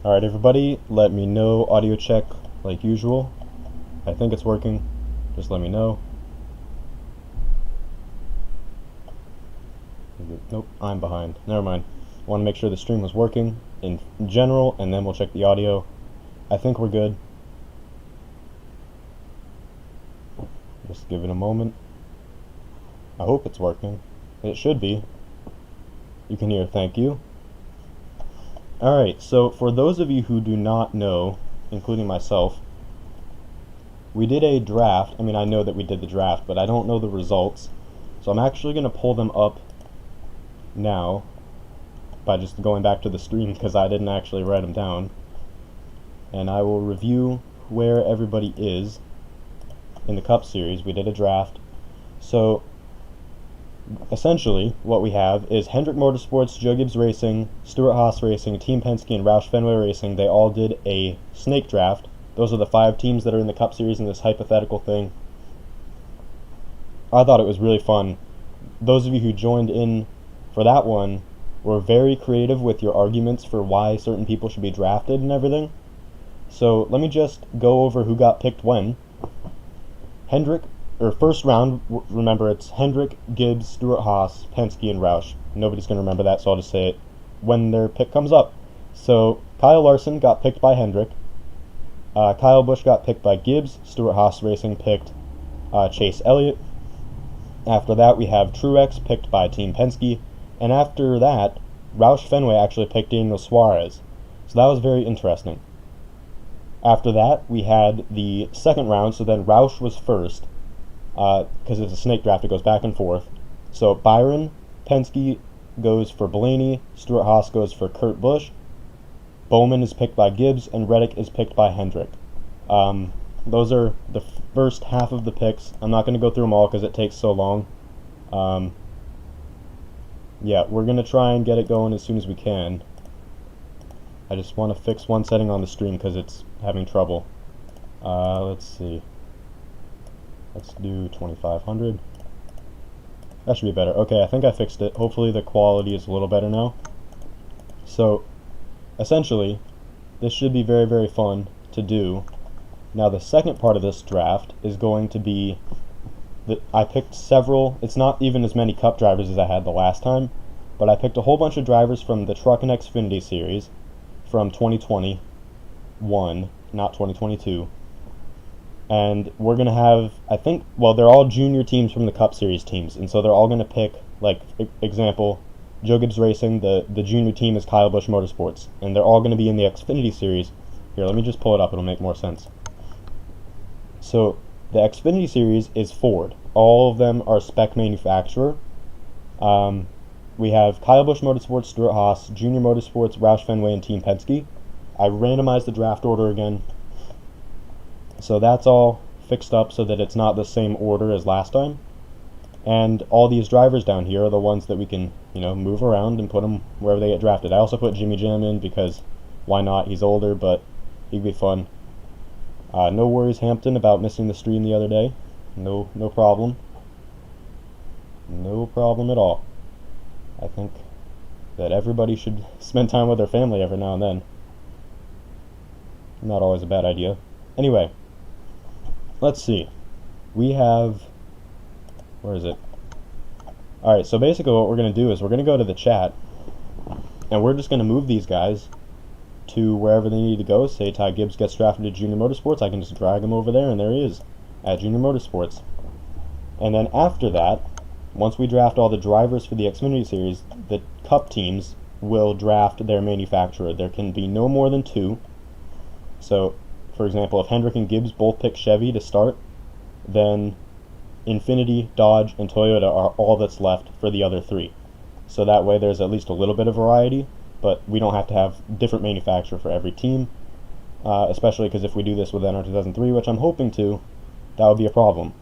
Alright everybody, let me know, audio check like usual. I think it's working, just let me know. Nope, I'm behind, never mind. I want to make sure the stream was working in general, and then we'll check the audio. I think we're good. Just give it a moment. I hope it's working. It should be. You can hear thank you. Alright, so for those of you who do not know, including myself, we did a draft. I mean, I know that we did the draft, but I don't know the results. So I'm actually going to pull them up now by just going back to the stream because I didn't actually write them down. And I will review where everybody is in the Cup Series. We did a draft. So essentially, what we have is Hamrick Motorsports, Joe Gibbs Racing, Stuart Haas Racing, Team Penske, and Roush Fenway Racing. They all did a snake draft. Those are the 5 teams that are in the Cup Series in this hypothetical thing. I thought it was really fun. Those of you who joined in for that one were very creative with your arguments for why certain people should be drafted and everything. So let me just go over who got picked when. First round, remember it's Hamrick, Gibbs, Stuart Haas, Penske, and Roush. Nobody's going to remember that, so I'll just say it when their pick comes up. So Kyle Larson got picked by Hamrick. Kyle Busch got picked by Gibbs. Stuart Haas Racing picked Chase Elliott. After that, we have Truex picked by Team Penske. And after that, Roush Fenway actually picked Daniel Suarez. So that was very interesting. After that, we had the second round, so then Roush was first. Because it's a snake draft, it goes back and forth. So Byron Penske goes for Blaney, Stuart Haas goes for Kurt Busch, Bowman is picked by Gibbs, and Reddick is picked by Hamrick. Those are the first half of the picks. I'm not going to go through them all because it takes so long. Yeah, we're going to try and get it going as soon as we can. I just want to fix one setting on the stream because it's having trouble. Let's see. Let's do 2500. That should be better. Okay, I think I fixed it. Hopefully the quality is a little better now. So, essentially, this should be very, very fun to do. Now, the second part of this draft is going to be that I picked several. It's not even as many Cup drivers as I had the last time, but I picked a whole bunch of drivers from the Truck and Xfinity series from 2021, not 2022. And we're going to have, I think, well, they're all junior teams from the Cup Series teams, and so they're all going to pick, like, example, Joe Gibbs Racing, the junior team is Kyle Busch Motorsports, and they're all going to be in the Xfinity Series. Here, let me just pull it up, it'll make more sense. So, the Xfinity Series is Ford. All of them are spec manufacturer. We have Kyle Busch Motorsports, Stuart Haas, Junior Motorsports, Roush Fenway, and Team Penske. I randomized the draft order again. So that's all fixed up so that it's not the same order as last time. And all these drivers down here are the ones that we can, move around and put them wherever they get drafted. I also put Jimmy Jam in because why not? He's older, but he'd be fun. No worries, Hampton, about missing the stream the other day. No problem. No problem at all. I think that everybody should spend time with their family every now and then. Not always a bad idea. Anyway. Let's see. We have... Where is it? Alright, so basically what we're going to do is we're going to go to the chat, and we're just going to move these guys to wherever they need to go. Say Ty Gibbs gets drafted to Junior Motorsports, I can just drag him over there, and there he is, at Junior Motorsports. And then after that, once we draft all the drivers for the Xfinity Series, the Cup teams will draft their manufacturer. There can be no more than 2. So... For example, if Hamrick and Gibbs both pick Chevy to start, then Infiniti, Dodge, and Toyota are all that's left for the other 3. So that way there's at least a little bit of variety, but we don't have to have different manufacturer for every team, especially because if we do this with NR 2003, which I'm hoping to, that would be a problem.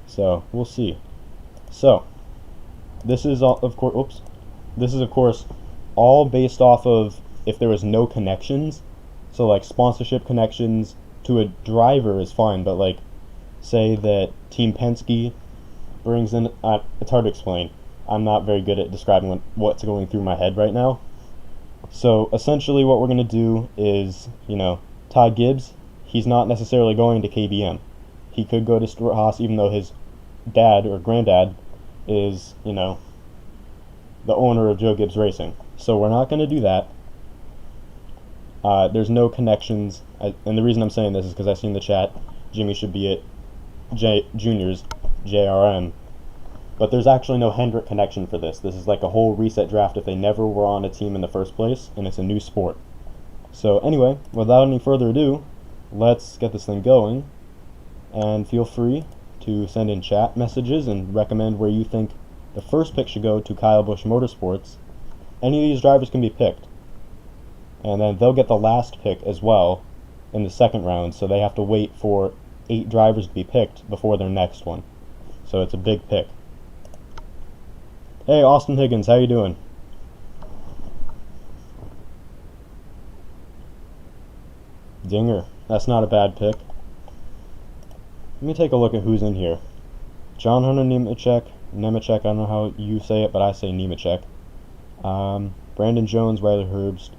So, we'll see. So, this is all, of course, all based off of if there was no connections. So like sponsorship connections to a driver is fine, but like say that Team Penske brings in, it's hard to explain. I'm not very good at describing what's going through my head right now. So essentially what we're going to do is, Ty Gibbs, he's not necessarily going to KBM. He could go to Stuart Haas, even though his dad or granddad is, the owner of Joe Gibbs Racing. So we're not going to do that. There's no connections, and the reason I'm saying this is because I see in the chat Jimmy should be at Juniors, JRM, but there's actually no Hendrick connection for this. This is like a whole reset draft if they never were on a team in the first place, and it's a new sport. So anyway, without any further ado, let's get this thing going, and feel free to send in chat messages and recommend where you think the first pick should go to Kyle Busch Motorsports. Any of these drivers can be picked, and then they'll get the last pick as well in the second round, so they have to wait for 8 drivers to be picked before their next one. So it's a big pick. Hey, Austin Higgins, how you doing? Dinger, that's not a bad pick. Let me take a look at who's in here. John Hunter Nemechek, I don't know how you say it, but I say Nemechek. Brandon Jones, Riley Herbst,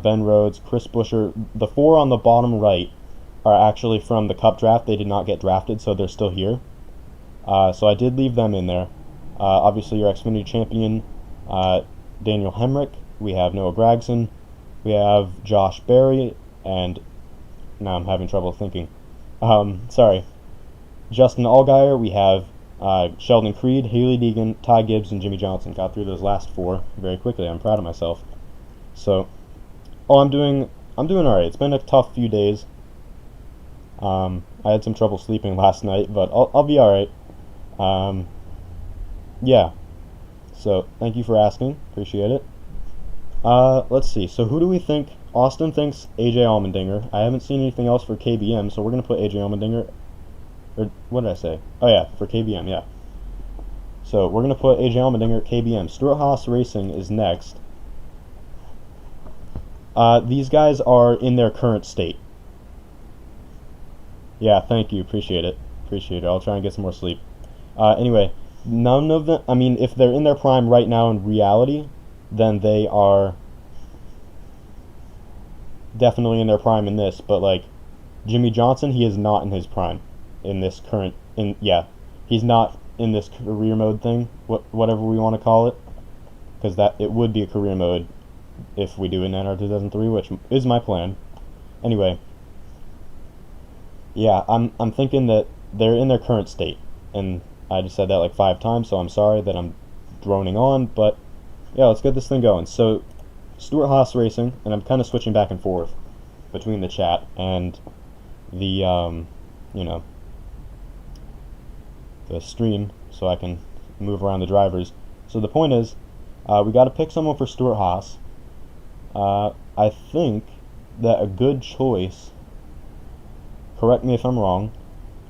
Ben Rhodes, Chris Buescher. The 4 on the bottom right are actually from the Cup draft. They did not get drafted, so they're still here. So I did leave them in there. Obviously, your Xfinity champion, Daniel Hamrick. We have Noah Gragson. We have Josh Berry, and now I'm having trouble thinking. Justin Allgaier. We have Sheldon Creed, Haley Deegan, Ty Gibbs, and Jimmy Johnson. Got through those last 4 very quickly. I'm proud of myself. So, I'm doing alright. It's been a tough few days. I had some trouble sleeping last night, but I'll be alright. Yeah. So, thank you for asking. Appreciate it. Let's see. So, who do we think? Austin thinks AJ Almandinger. I haven't seen anything else for KBM, so we're going to put AJ Almandinger. Or, what did I say? Oh, yeah, for KBM, yeah. So, we're going to put AJ Almandinger at KBM. Stuart Haas Racing is next. These guys are in their current state. Yeah, thank you. Appreciate it. I'll try and get some more sleep. Anyway, none of them, I mean, if they're in their prime right now in reality, then they are definitely in their prime in this, but like Jimmy Johnson, he is not in his prime in this current, he's not in this career mode thing, whatever we want to call it, because that it would be a career mode if we do an NR 2003, which is my plan. Anyway, yeah, I'm thinking that they're in their current state, and I just said that like 5 times, so I'm sorry that I'm droning on, but yeah, let's get this thing going. So, Stuart Haas Racing, and I'm kind of switching back and forth between the chat and the, the stream, so I can move around the drivers. So the point is, we got to pick someone for Stuart Haas. I think that a good choice, correct me if I'm wrong,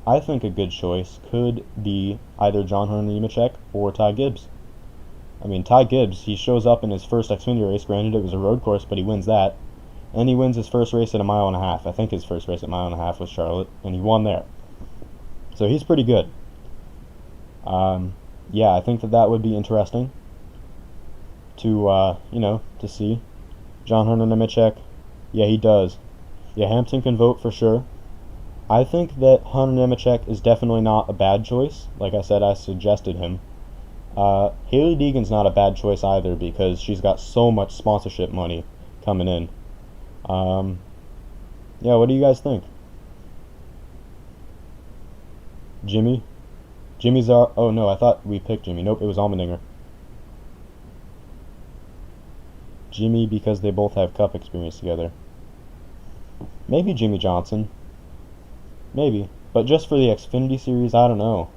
I think a good choice could be either John Hunter Nemechek or Ty Gibbs. I mean, Ty Gibbs, he shows up in his first Xfinity race. Granted, it was a road course, but he wins that. And he wins his first race at 1.5 miles. I think his first race at 1.5 miles was Charlotte, and he won there. So he's pretty good. Yeah, I think that would be interesting to, to see. John Hunter Nemechek, yeah, he does. Yeah, Hampton can vote for sure. I think that Hunter Nemechek is definitely not a bad choice. Like I said, I suggested him. Haley Deegan's not a bad choice either because she's got so much sponsorship money coming in. Yeah, what do you guys think? Jimmy's our... Oh, no, I thought we picked Jimmy. Nope, it was Almandinger. Jimmy because they both have Cup experience together. Maybe Jimmy Johnson. Maybe. But just for the Xfinity series, I don't know.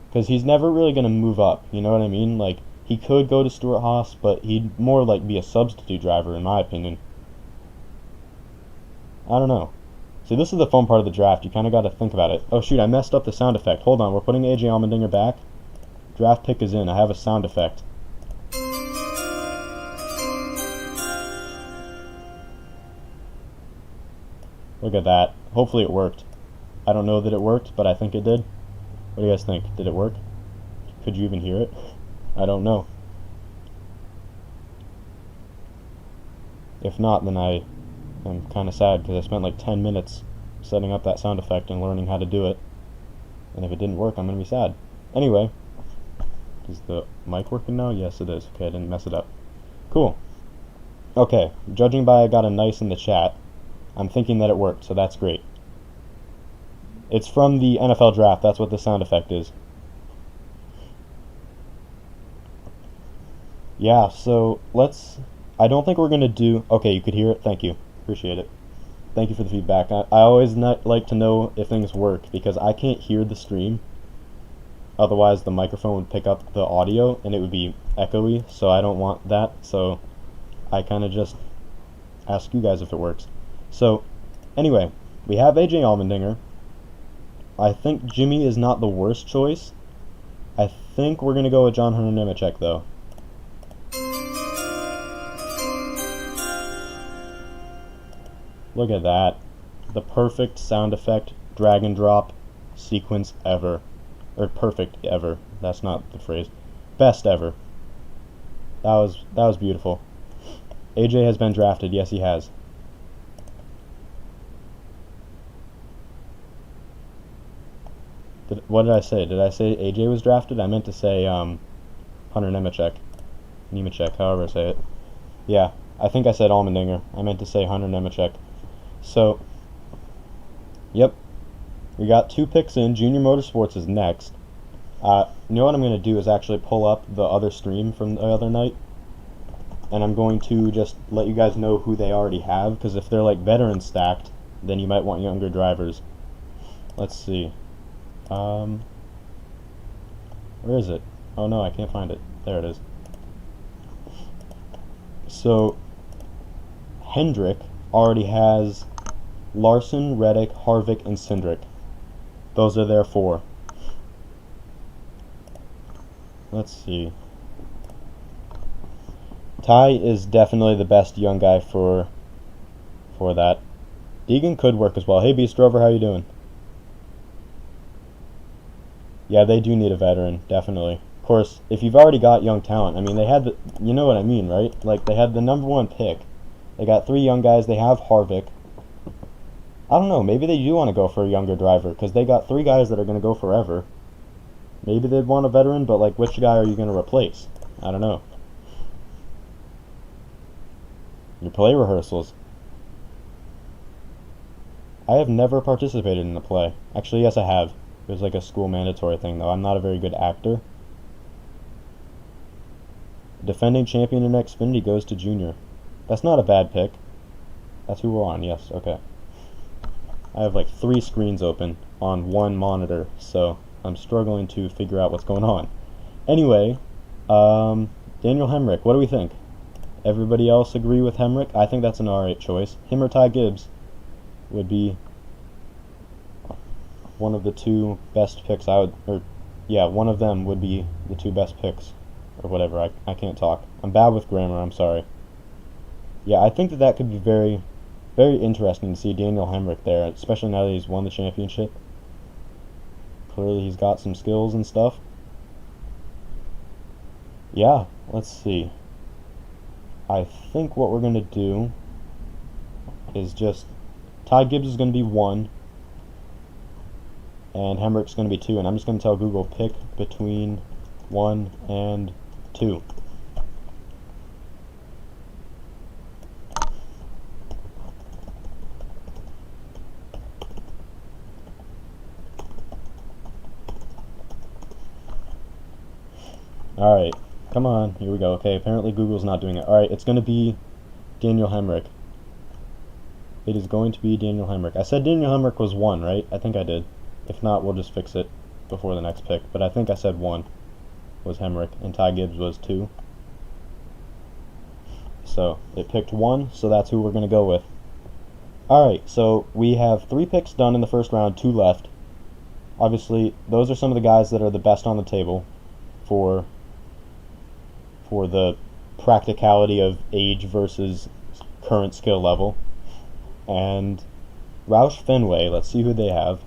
Because he's never really going to move up, you know what I mean? Like, he could go to Stuart Haas, but he'd more like be a substitute driver, in my opinion. I don't know. See, this is the fun part of the draft. You kind of got to think about it. Oh, shoot, I messed up the sound effect. Hold on, we're putting AJ Allmendinger back. Draft pick is in. I have a sound effect. Look at that. Hopefully it worked. I don't know that it worked, but I think it did. What do you guys think? Did it work? Could you even hear it? I don't know. If not, then I am kind of sad because I spent like 10 minutes setting up that sound effect and learning how to do it. And if it didn't work, I'm going to be sad. Anyway, is the mic working now? Yes, it is. Okay, I didn't mess it up. Cool. Okay, judging by I got a nice in the chat, I'm thinking that it worked, so that's great. It's from the NFL draft. That's what the sound effect is. Yeah, so I don't think we're going to do... Okay, you could hear it. Thank you. Appreciate it. Thank you for the feedback. I always like to know if things work, because I can't hear the stream. Otherwise, the microphone would pick up the audio, and it would be echoey, so I don't want that. So I kind of just ask you guys if it works. So, anyway, we have AJ Almandinger. I think Jimmy is not the worst choice. I think we're going to go with John Hunter Nemechek, though. Look at that. The perfect sound effect, drag and drop sequence ever. Or perfect ever. That's not the phrase. Best ever. That was beautiful. AJ has been drafted. Yes, he has. What did I say? Did I say AJ was drafted? I meant to say Hunter Nemechek. However I say it. Yeah, I think I said Almandinger. I meant to say Hunter Nemechek. So, yep. We got 2 picks in. Junior Motorsports is next. You know what I'm going to do is actually pull up the other stream from the other night. And I'm going to just let you guys know who they already have. Because if they're like veteran stacked, then you might want younger drivers. Let's see. Where is it? Oh no, I can't find it. There it is. So, Hendrick already has Larson, Reddick, Harvick, and Cindric. Those are their 4. Let's see. Ty is definitely the best young guy for that. Deegan could work as well. Hey Beast Rover, how you doing? Yeah, they do need a veteran, definitely. Of course, if you've already got young talent, I mean, they had the, you know what I mean, right? Like, they had the #1 pick. They got 3 young guys. They have Harvick. I don't know, maybe they do want to go for a younger driver, because they got 3 guys that are going to go forever. Maybe they'd want a veteran, but, like, which guy are you going to replace? I don't know. Your play rehearsals. I have never participated in a play. Actually, yes, I have. It was like a school mandatory thing, though. I'm not a very good actor. Defending champion in Xfinity goes to Junior. That's not a bad pick. That's who we're on, yes, okay. I have like 3 screens open on 1 monitor, so I'm struggling to figure out what's going on. Anyway, Daniel Hamrick, what do we think? Everybody else agree with Hamrick? I think that's an alright choice. Him or Ty Gibbs would be one of the 2 best picks. One of them would be the 2 best picks, or whatever. I can't talk. I'm bad with grammar, I'm sorry. Yeah, I think that could be very, very interesting to see Daniel Hamrick there, especially now that he's won the championship. Clearly he's got some skills and stuff. Yeah, let's see. I think what we're going to do is just... Ty Gibbs is going to be 1. And Hamrick's going to be 2, and I'm just going to tell Google pick between 1 and 2. Alright, come on, here we go. Okay, apparently Google's not doing it. Alright, it's going to be Daniel Hamrick. It is going to be Daniel Hamrick. I said Daniel Hamrick was 1, right? I think I did. If not, we'll just fix it before the next pick. But I think I said 1 was Hamrick, and Ty Gibbs was 2. So, it picked 1, so that's who we're going to go with. Alright, so we have 3 picks done in the first round, 2 left. Obviously, those are some of the guys that are the best on the table for the practicality of age versus current skill level. And Roush Fenway, let's see who they have.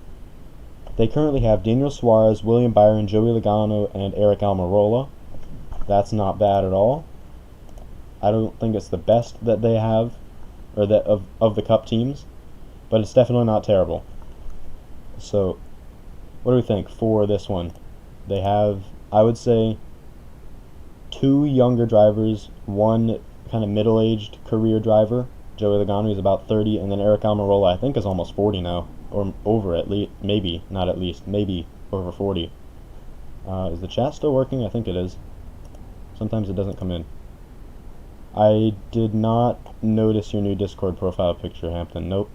They currently have Daniel Suarez, William Byron, Joey Logano, and Eric Almirola. That's not bad at all. I don't think it's the best that they have, or of the Cup teams, but it's definitely not terrible. So, what do we think for this one? They have, I would say, 2 younger drivers, 1 kind of middle-aged career driver, Joey Logano, is about 30, and then Eric Almirola, I think, is almost 40 now, or over at least, maybe, not at least, maybe over 40. Is the chat still working? I think it is. Sometimes it doesn't come in. I did not notice your new Discord profile picture, Hampton. Nope.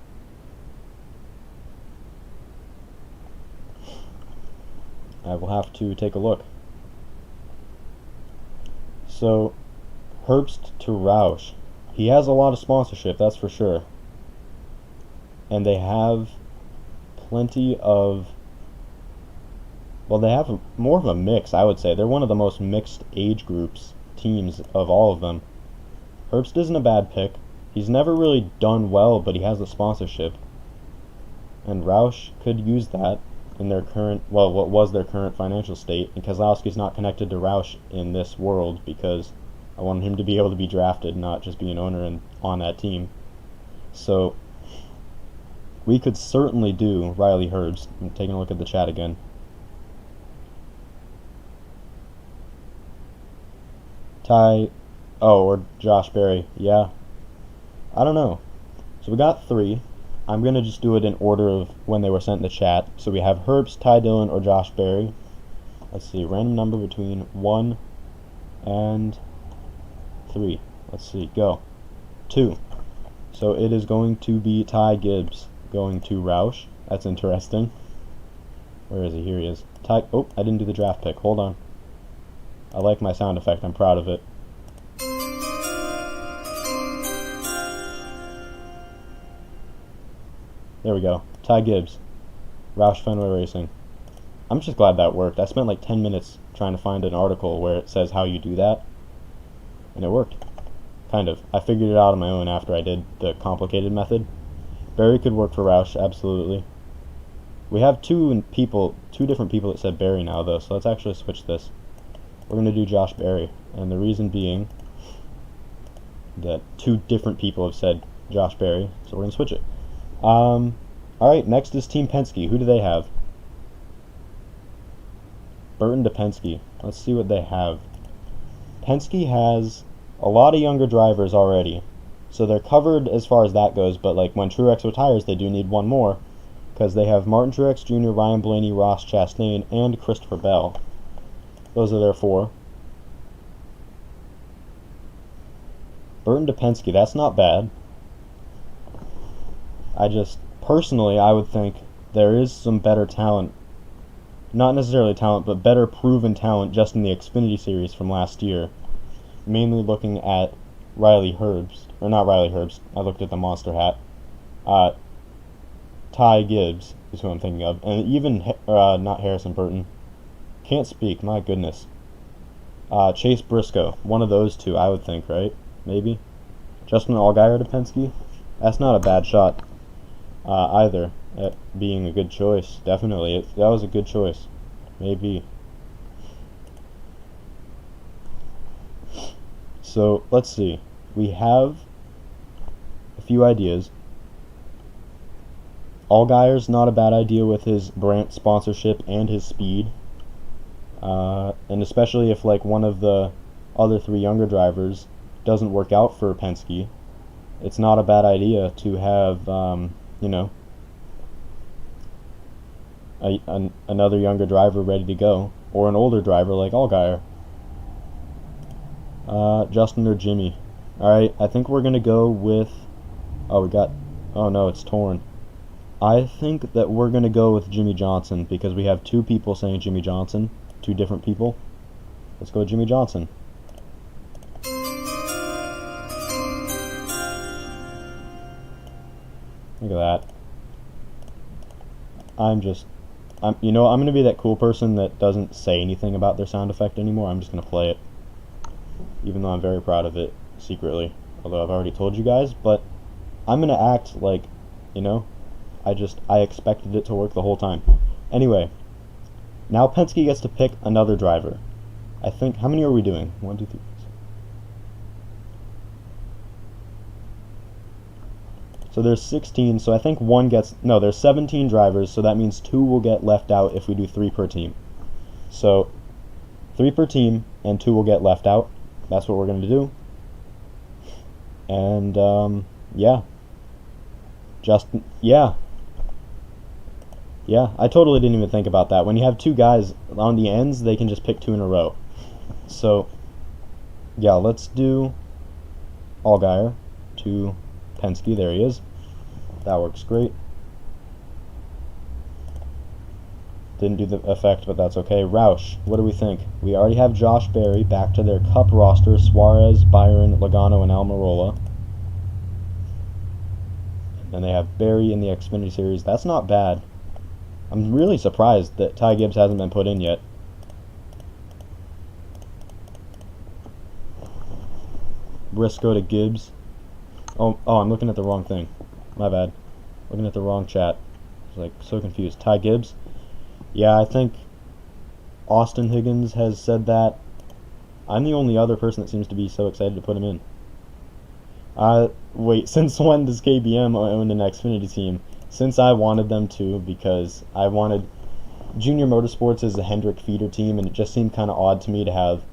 I will have to take a look. So, Herbst to Roush. He has a lot of sponsorship, that's for sure. And they have plenty of... Well, they have more of a mix, I would say. They're one of the most mixed age groups teams of all of them. Herbst isn't a bad pick. He's never really done well, but he has the sponsorship. And Roush could use that in their current, well, what was their current financial state. And Keselowski's not connected to Roush in this world because I want him to be able to be drafted, not just be an owner on that team. So we could certainly do Riley Herbst. I'm taking a look at the chat again. Or Josh Berry. Yeah. I don't know. So we got 3. I'm going to just do it in order of when they were sent in the chat. So we have Herbst, Ty Dillon, or Josh Berry. Let's see. Random number between 1 and 3. Let's see. Go. 2. So it is going to be Ty Gibbs going to Roush. That's interesting. Where is he? Here he is. Oh, I didn't do the draft pick. Hold on. I like my sound effect. I'm proud of it. There we go. Ty Gibbs. Roush Fenway Racing. I'm just glad that worked. I spent like 10 minutes trying to find an article where it says how you do that. And it worked. Kind of. I figured it out on my own after I did the complicated method. Barry could work for Roush, absolutely. We have 2 different people that said Barry now, though, so let's actually switch this. We're going to do Josh Berry, and the reason being that 2 different people have said Josh Berry, so we're going to switch it. Alright, next is Team Penske. Who do they have? Burton to Penske. Let's see what they have. Penske has a lot of younger drivers already, so they're covered as far as that goes, but like when Truex retires, they do need 1 more, because they have Martin Truex Jr., Ryan Blaney, Ross Chastain, and Christopher Bell. Those are their 4. Burton to Penske, that's not bad. Personally, I would think there is some better talent. Not necessarily talent, but better proven talent just in the Xfinity series from last year. Mainly looking at Riley Herbst, or not Riley Herbst, I looked at the Monster Hat. Ty Gibbs is who I'm thinking of, and even, not Harrison Burton. Can't speak, my goodness. Chase Briscoe, one of those 2, I would think, right? Maybe? Justin Allgaier to Penske? That's not a bad shot either, at being a good choice. Definitely, that was a good choice. Maybe. So, let's see. We have a few ideas. Allgaier's not a bad idea with his Brandt sponsorship and his speed. And especially if like one of the other 3 younger drivers doesn't work out for Penske, it's not a bad idea to have, another younger driver ready to go, or an older driver like Allgaier. Justin or Jimmy. Alright, I think we're going to go with... Oh no, it's torn. I think that we're going to go with Jimmy Johnson, because we have 2 people saying Jimmy Johnson. 2 different people. Let's go with Jimmy Johnson. Look at that. I'm going to be that cool person that doesn't say anything about their sound effect anymore. I'm just going to play it. Even though I'm very proud of it, secretly. Although I've already told you guys, but I'm going to act like, I expected it to work the whole time. Anyway, now Penske gets to pick another driver. I think, how many are we doing? 1, 2, 3. So there's 16, so I think one gets, no, there's 17 drivers, so that means 2 will get left out if we do 3 per team. So 3 per team, and 2 will get left out. That's what we're going to do. And, yeah. Yeah, I totally didn't even think about that. When you have 2 guys on the ends, they can just pick 2 in a row. So, yeah, let's do Allgaier to Penske. There he is. That works great. Didn't do the effect, but that's okay. Roush, what do we think? We already have Josh Berry back to their Cup roster. Suarez, Byron, Logano, and Almirola. And then they have Berry in the Xfinity Series. That's not bad. I'm really surprised that Ty Gibbs hasn't been put in yet. Briscoe to Gibbs. Oh, I'm looking at the wrong thing. My bad. Looking at the wrong chat. I was like so confused. Ty Gibbs. Yeah, I think Austin Higgins has said that. I'm the only other person that seems to be so excited to put him in. Wait, since when does KBM own an Xfinity team? Since I wanted them to, because I wanted Junior Motorsports as a Hendrick feeder team, and it just seemed kind of odd to me to have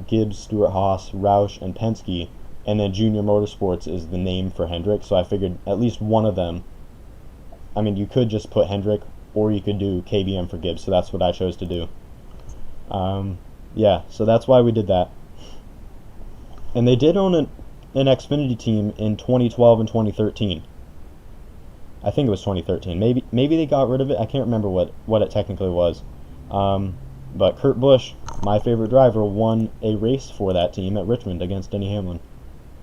Gibbs, Stuart, Haas, Roush, and Penske, and then Junior Motorsports is the name for Hendrick, so I figured at least one of them, I mean, you could just put Hendrick, or you could do KBM for Gibbs, so that's what I chose to do. Yeah, so that's why we did that. And they did own an Xfinity team in 2012 and 2013. I think it was 2013. Maybe they got rid of it. I can't remember what it technically was. But Kurt Busch, my favorite driver, won a race for that team at Richmond against Denny Hamlin.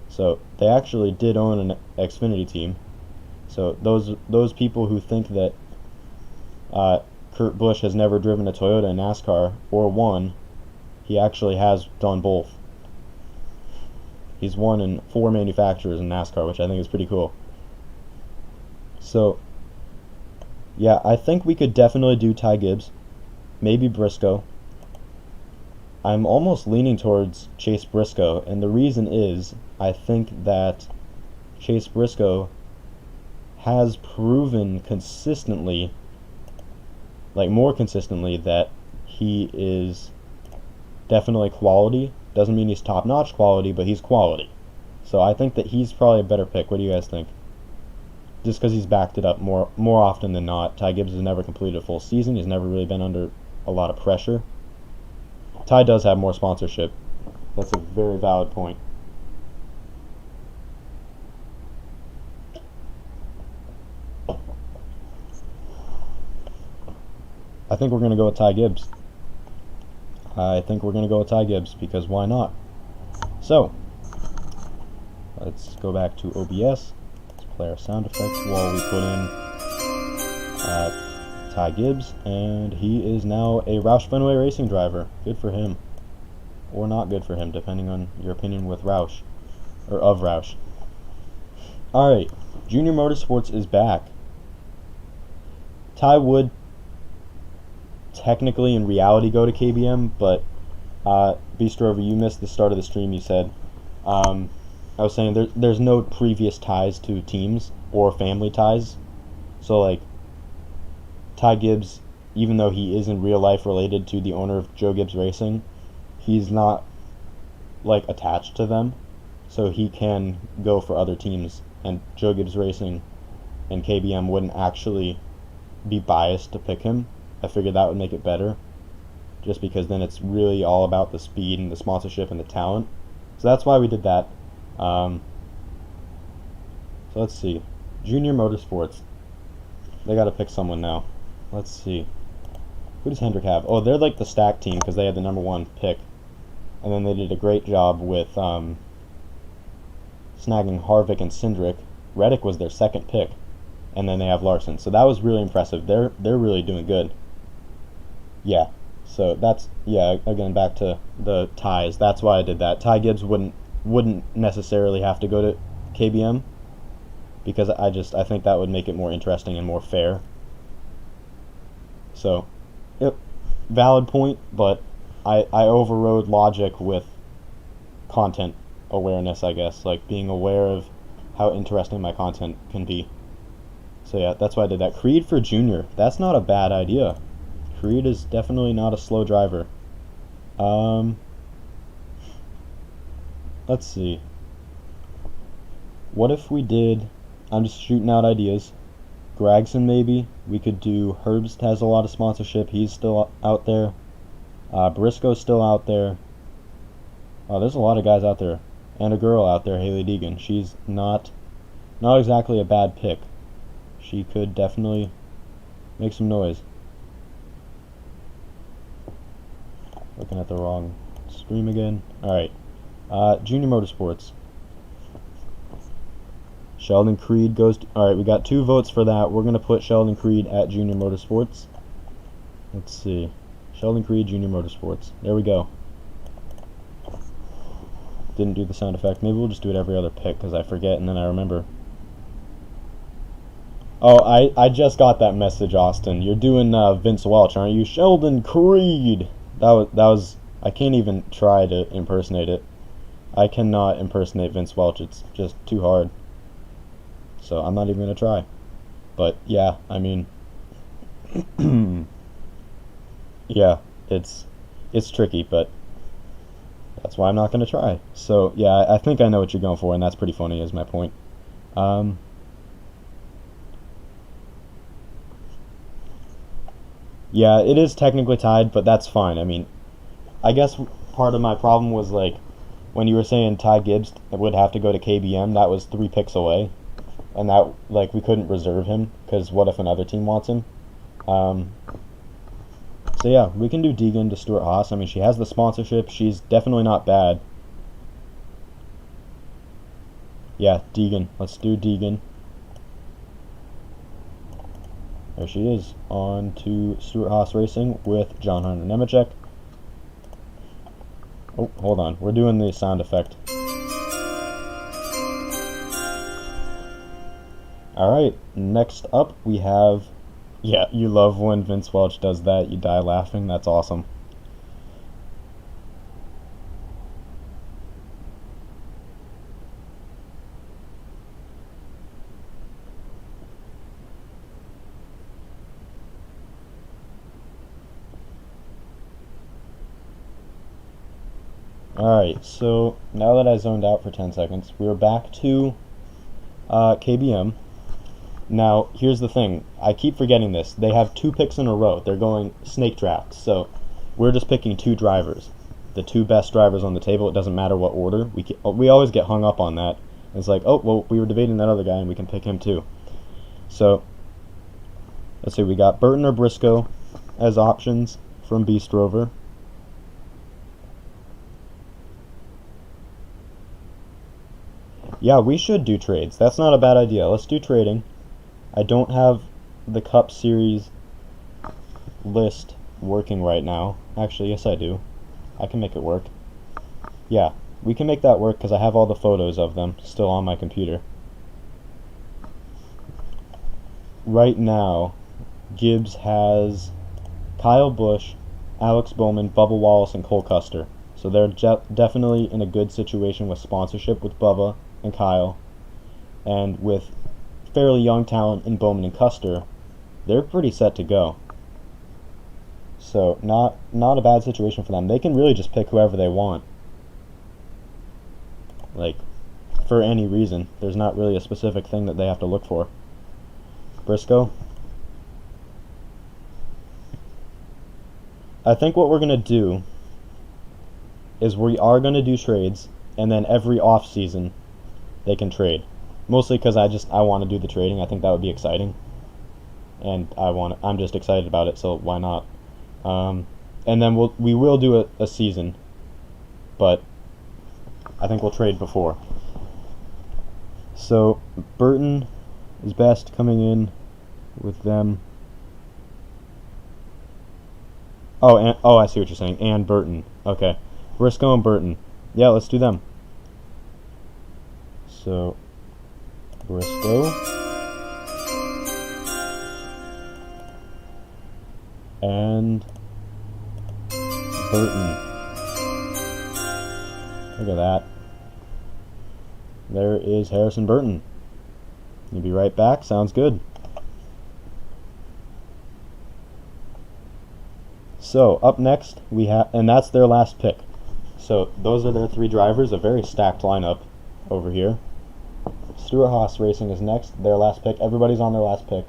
So they actually did own an Xfinity team. So those people who think that Kurt Busch has never driven a Toyota in NASCAR or won, he actually has done both. He's won in 4 manufacturers in NASCAR, which I think is pretty cool. So, yeah, I think we could definitely do Ty Gibbs, maybe Briscoe. I'm almost leaning towards Chase Briscoe, and the reason is I think that Chase Briscoe has proven consistently, like more consistently, that he is definitely quality. Doesn't mean he's top-notch quality, but he's quality. So I think that he's probably a better pick. What do you guys think? Just because he's backed it up more often than not. Ty Gibbs has never completed a full season. He's never really been under a lot of pressure. Ty does have more sponsorship. That's a very valid point. I think we're going to go with Ty Gibbs. Because why not? So, let's go back to OBS. Let's play our sound effects while we put in Ty Gibbs, and he is now a Roush Fenway Racing driver. Good for him. Or not good for him, depending on your opinion with Roush. Or of Roush. Alright, Junior Motorsports is back. Ty would technically in reality go to KBM, but Beast Rover, you missed the start of the stream. You said I was saying there's no previous ties to teams or family ties, so like Ty Gibbs, even though he is in real life related to the owner of Joe Gibbs Racing, he's not like attached to them, so he can go for other teams, and Joe Gibbs Racing and KBM wouldn't actually be biased to pick him. I figured that would make it better, just because then it's really all about the speed and the sponsorship and the talent. So that's why we did that. So let's see. Junior Motorsports. They got to pick someone now. Let's see. Who does Hendrick have? Oh, they're like the stack team because they had the #1 pick. And then they did a great job with snagging Harvick and Cindric. Reddick was their 2nd pick. And then they have Larson. So that was really impressive. They're really doing good. Yeah. So that's, yeah, again, back to the ties. That's why I did that. Ty Gibbs wouldn't necessarily have to go to KBM, because I think that would make it more interesting and more fair. So, yep, valid point, but I overrode logic with content awareness, I guess, like being aware of how interesting my content can be. So yeah, that's why I did that. Creed for Junior. That's not a bad idea. Creed is definitely not a slow driver. Let's see. What if we did, I'm just shooting out ideas, Gregson maybe? We could do, Herbst has a lot of sponsorship, he's still out there. Briscoe's still out there. Oh, there's a lot of guys out there. And a girl out there, Haley Deegan. She's not exactly a bad pick. She could definitely make some noise. Looking at the wrong stream again. Alright. Junior Motorsports. Sheldon Creed goes to... Alright, we got 2 votes for that. We're going to put Sheldon Creed at Junior Motorsports. Let's see. Sheldon Creed, Junior Motorsports. There we go. Didn't do the sound effect. Maybe we'll just do it every other pick because I forget and then I remember. Oh, I just got that message, Austin. You're doing Vince Welch, aren't you? Sheldon Creed! That was... I can't even try to impersonate it. I cannot impersonate Vince Welch. It's just too hard. So I'm not even going to try. But yeah, I mean... yeah, it's tricky, but that's why I'm not going to try. So yeah, I think I know what you're going for, and that's pretty funny is my point. Yeah, it is technically tied, but that's fine. I mean, I guess part of my problem was, like, when you were saying Ty Gibbs would have to go to KBM, that was 3 picks away. And that, like, we couldn't reserve him, because what if another team wants him? So yeah, we can do Deegan to Stuart Haas. I mean, she has the sponsorship. She's definitely not bad. Yeah, Deegan. Let's do Deegan. There she is, on to Stuart Haas Racing with John Hunter Nemechek. Oh, hold on. We're doing the sound effect. Alright, next up we have... Yeah, you love when Vince Welch does that. You die laughing. That's awesome. Alright, so now that I zoned out for 10 seconds, we're back to KBM. Now, here's the thing. I keep forgetting this. They have 2 picks in a row. They're going snake draft. So we're just picking 2 drivers. The 2 best drivers on the table. It doesn't matter what order. We always get hung up on that. It's like, oh, well, we were debating that other guy, and we can pick him too. So, let's see. We got Burton or Briscoe as options from Beast Rover. Yeah, we should do trades. That's not a bad idea. Let's do trading. I don't have the Cup Series list working right now. Actually, yes I do. I can make it work. Yeah, we can make that work because I have all the photos of them still on my computer. Right now, Gibbs has Kyle Busch, Alex Bowman, Bubba Wallace, and Cole Custer. So they're definitely in a good situation with sponsorship with Bubba and Kyle, and with fairly young talent in Bowman and Custer, they're pretty set to go. So not a bad situation for them. They can really just pick whoever they want, like, for any reason. There's not really a specific thing that they have to look for. Briscoe, I think what we're gonna do is we are gonna do trades, and then every off season they can trade. Mostly because I want to do the trading. I think that would be exciting, and I'm just excited about it. So why not? And then we will do a season, but I think we'll trade before. So Burton is best coming in with them. Oh, I see what you're saying. And Burton. Okay, Briscoe and Burton. Yeah, let's do them. So Briscoe and Burton. Look at that. there is Harrison Burton. You'll be right back. Sounds good. So up next we have, and that's their last pick. So those are their 3 drivers, a very stacked lineup over here. Stuart Haas Racing is next, their last pick. Everybody's on their last pick.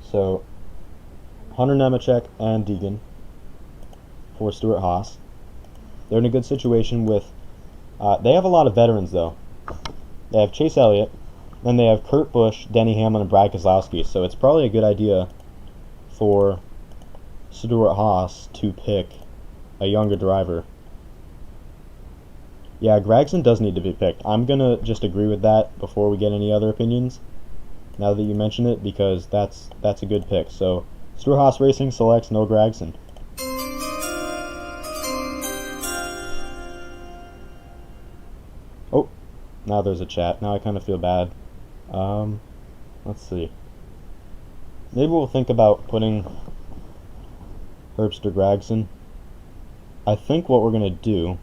So Hunter Nemechek and Deegan for Stuart Haas. They're in a good situation with, they have a lot of veterans though. They have Chase Elliott, then they have Kurt Busch, Denny Hamlin, and Brad Keselowski. So it's probably a good idea for Stuart Haas to pick a younger driver. Yeah, Gragson does need to be picked. I'm going to just agree with that before we get any other opinions, now that you mention it, because that's a good pick. So Stuart Haas Racing selects no Gragson. Oh, now there's a chat. Now I kind of feel bad. Let's see. Maybe we'll think about putting Herbster Gragson. I think what we're going to do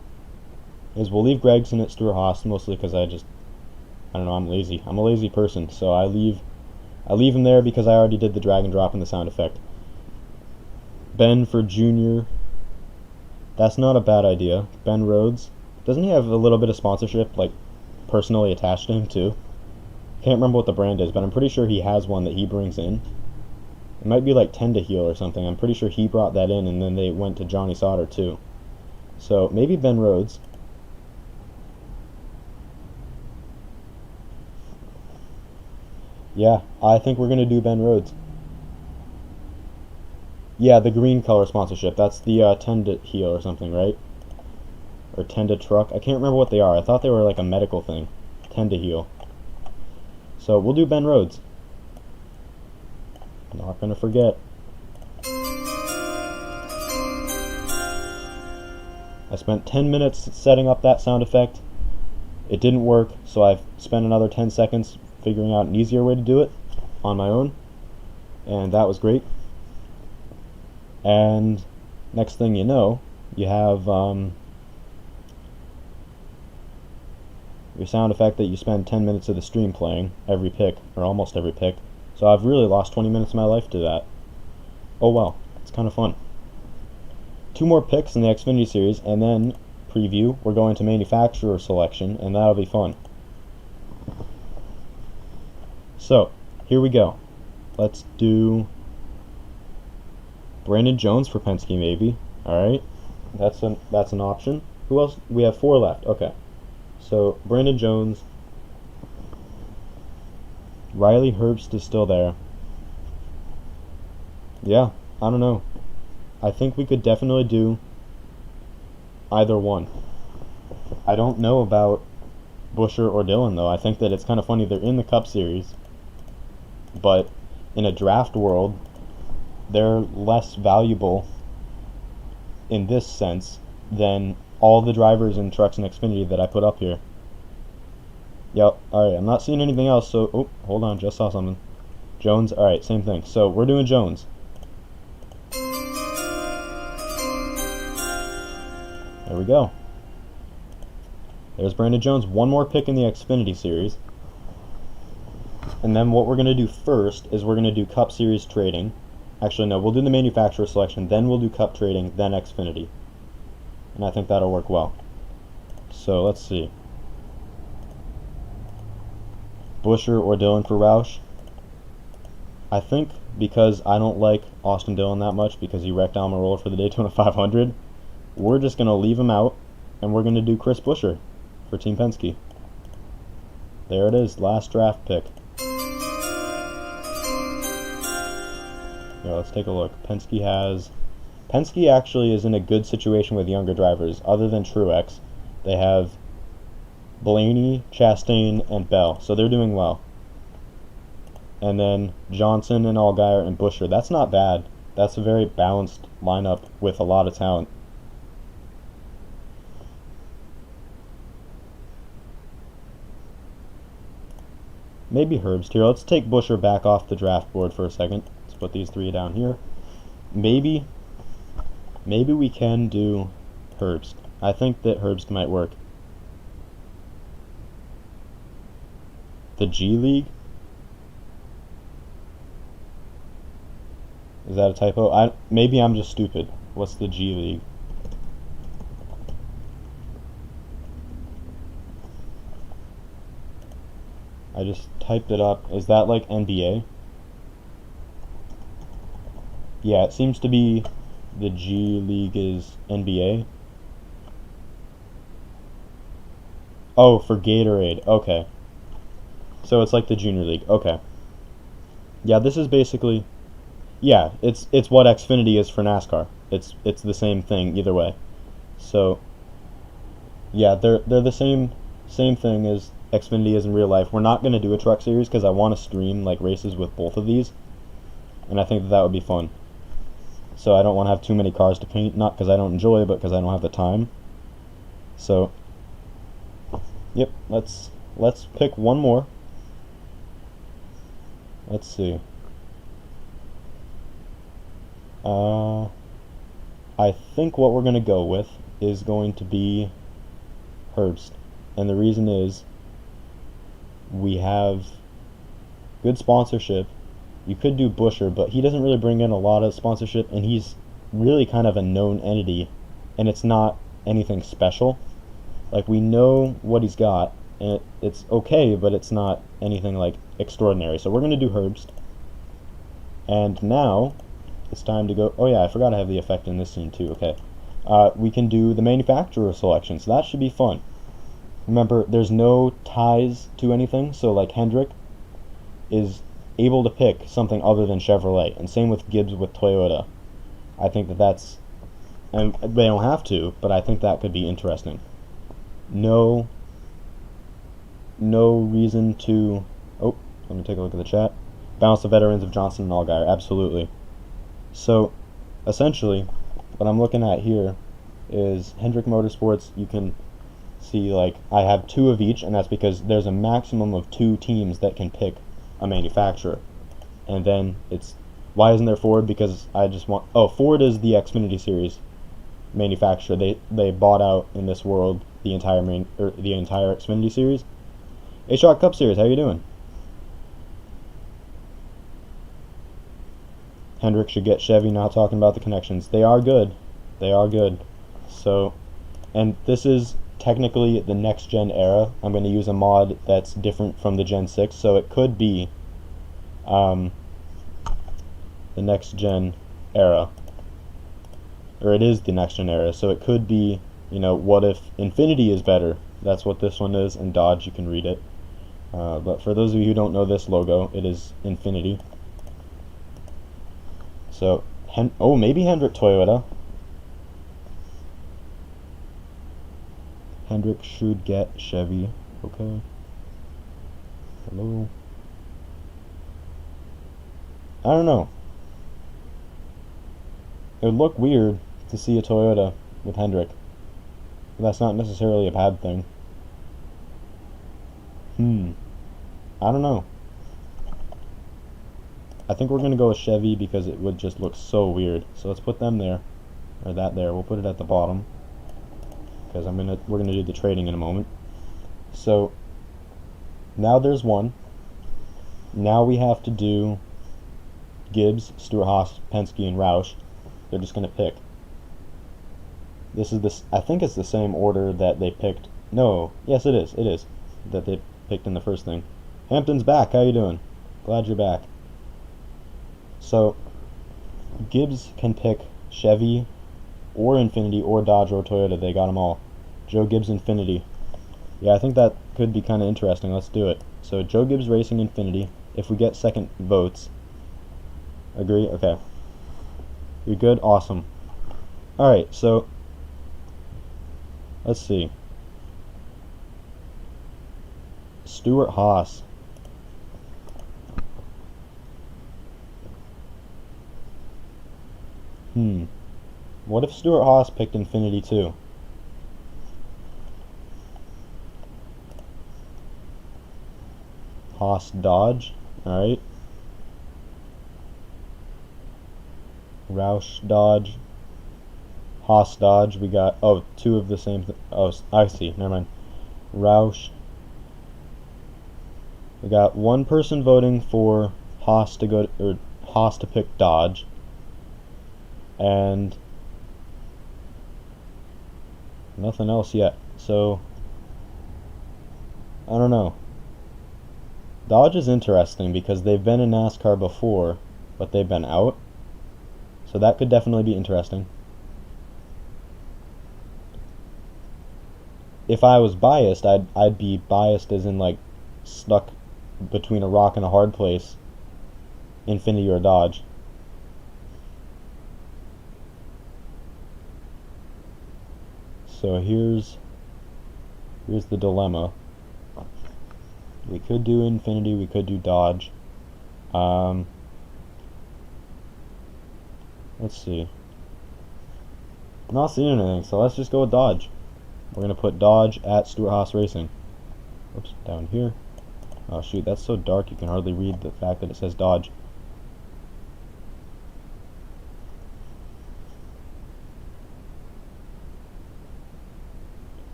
is we'll leave Gragson at Stuart Haas, mostly because I don't know, I'm lazy. I'm a lazy person, so I leave him there because I already did the drag and drop and the sound effect. Ben for Junior. That's not a bad idea. Ben Rhodes. Doesn't he have a little bit of sponsorship, like, personally attached to him, too? Can't remember what the brand is, but I'm pretty sure he has one that he brings in. It might be like Tend to Heal or something. I'm pretty sure he brought that in, and then they went to Johnny Sauter, too. So, maybe Ben Rhodes. Yeah, I think we're going to do Ben Rhodes. Yeah, the green color sponsorship. That's the Tend to Heal or something, right? Or Tend to Truck. I can't remember what they are. I thought they were like a medical thing. Tend to Heal. So we'll do Ben Rhodes. Not going to forget. I spent 10 minutes setting up that sound effect. It didn't work, so I've spent another 10 seconds figuring out an easier way to do it on my own, and that was great. And next thing you know, you have your sound effect that you spend 10 minutes of the stream playing every pick, or almost every pick. So I've really lost 20 minutes of my life to that. Oh well, it's kind of fun. 2 more picks in the Xfinity series, and then preview, we're going to manufacturer selection, and that'll be fun. So, here we go. Let's do Brandon Jones for Penske, maybe. Alright, that's an option. Who else? We have 4 left. Okay. So, Brandon Jones. Riley Herbst is still there. Yeah, I don't know. I think we could definitely do either one. I don't know about Buescher or Dillon, though. I think that it's kind of funny. They're in the Cup Series, but in a draft world, they're less valuable in this sense than all the drivers in Trucks and Xfinity that I put up here. Yep, alright, I'm not seeing anything else, so, oh, hold on, just saw something. Jones, alright, same thing. So, we're doing Jones. There we go. There's Brandon Jones. 1 more pick in the Xfinity Series. And then what we're going to do first is we're going to do Cup Series trading. Actually, no, we'll do the manufacturer selection, then we'll do Cup trading, then Xfinity. And I think that'll work well. So, let's see. Buescher or Dillon for Roush. I think because I don't like Austin Dillon that much because he wrecked Almirola for the Daytona 500, we're just going to leave him out, and we're going to do Chris Buescher for Team Penske. There it is, last draft pick. Here, let's take a look. Penske actually is in a good situation with younger drivers. Other than Truex, they have Blaney, Chastain, and Bell, so they're doing well. And then Johnson and Allgaier and Buescher. That's not bad. That's a very balanced lineup with a lot of talent. Maybe Herbst here. Let's take Buescher back off the draft board for a second. Let's put these 3 down here. Maybe we can do Herbst. I think that Herbst might work. The G League? Is that a typo? Maybe I'm just stupid. What's the G League? I just typed it up. Is that like NBA? Yeah, it seems to be the G League is NBA. Oh, for Gatorade. Okay. So it's like the Junior League. Okay. Yeah, this is basically, yeah, it's what Xfinity is for NASCAR. It's the same thing either way. So yeah, they're the same thing as Xfinity is in real life. We're not going to do a truck series because I want to stream like races with both of these, and I think that would be fun. So I don't want to have too many cars to paint, not because I don't enjoy, but because I don't have the time. So yep, let's pick one more. Let's see. I think what we're going to go with is going to be Herbst. And the reason is we have good sponsorship. You could do Busher, but he doesn't really bring in a lot of sponsorship, and he's really kind of a known entity, and it's not anything special. Like, we know what he's got, and it's okay, but it's not anything like extraordinary. So we're going to do Herbst. And now it's time to go. Oh yeah, I forgot I have the effect in this scene too. Okay. We can do the manufacturer selection, so that should be fun. Remember, there's no ties to anything, so like Hendrick is able to pick something other than Chevrolet, and same with Gibbs with Toyota. I think that's, and they don't have to, but I think that could be interesting. No reason to, oh, let me take a look at the chat. Balance the veterans of Johnson and Allgaier, absolutely. So, essentially, what I'm looking at here is Hendrick Motorsports. You can see, like, I have 2 of each, and that's because there's a maximum of 2 teams that can pick a manufacturer. And then it's, why isn't there Ford? Because I just want, oh, Ford is the Xfinity Series manufacturer. They bought out in this world the entire Xfinity Series. A-Shock Cup Series, how you doing? Hendrick should get Chevy, not talking about the connections. They are good. They are good. So, and this is technically the next gen era. I'm going to use a mod that's different from the Gen 6, so it could be the next gen era. Or it is the next gen era, so it could be, you know, what if Infinity is better? That's what this one is, and Dodge, you can read it. But for those of you who don't know this logo, it is Infinity. So, oh, maybe Hendrick Toyota. Hendrick should get Chevy. Okay. Hello. I don't know. It would look weird to see a Toyota with Hendrick. But that's not necessarily a bad thing. I don't know. I think we're going to go with Chevy because it would just look so weird. So let's put them there. Or that there. We'll put it at the bottom. Because we're going to do the trading in a moment. So, now there's one. Now we have to do Gibbs, Stuart, Haas, Penske, and Roush. They're just going to pick. This is this. I think it's the same order that they picked. No. Yes, it is. It is. That they picked in the first thing. Hampton's back. How you doing? Glad you're back. So, Gibbs can pick Chevy or Infinity or Dodge or Toyota. They got them all. Joe Gibbs Infinity. Yeah, I think that could be kind of interesting. Let's do it. So, Joe Gibbs Racing Infinity. If we get second votes. Agree? Okay. You're good? Awesome. Alright, so let's see. Stuart Haas. What if Stuart Haas picked Infinity too? Haas Dodge. Alright. Roush Dodge. Haas Dodge. We got, oh, 2 of the same oh, I see. Never mind. Roush. We got one person voting for Haas to go, or Haas to pick Dodge, and nothing else yet. So I don't know. Dodge is interesting because they've been in NASCAR before, but they've been out. So that could definitely be interesting. If I was biased, I'd be biased as in like stuck between a rock and a hard place, Xfinity or Dodge. So here's the dilemma. We could do Xfinity, we could do Dodge. Let's see. I'm not seeing anything, so let's just go with Dodge. We're gonna put Dodge at Stuart Haas Racing. Oops, down here. Oh shoot, that's so dark you can hardly read the fact that it says Dodge.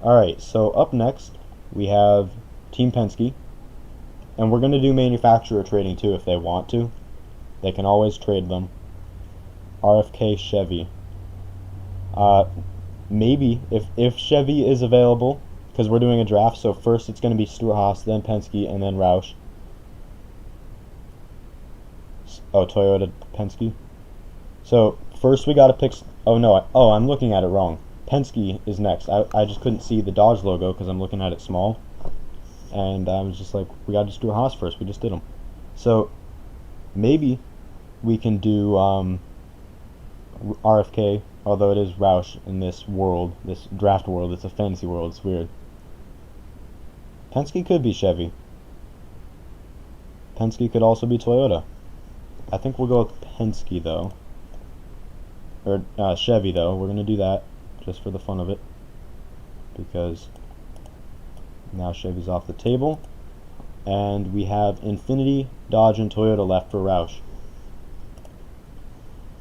Alright, so up next we have Team Penske. And we're going to do manufacturer trading too if they want to. They can always trade them. RFK Chevy. Maybe if Chevy is available, because we're doing a draft, so first it's going to be Stuart Haas, then Penske, and then Roush. Oh, Toyota Penske. So first we got to pick. Oh no, I'm looking at it wrong. Penske is next. I just couldn't see the Dodge logo because I'm looking at it small. And I was just like, we gotta just do a Haas first. We just did them. So maybe we can do RFK, although it is Roush in this world, this draft world. It's a fantasy world. It's weird. Penske could be Chevy. Penske could also be Toyota. I think we'll go with Penske though, or Chevy though. We're gonna do that just for the fun of it, because now Chevy's off the table, and we have Xfinity, Dodge, and Toyota left for Roush.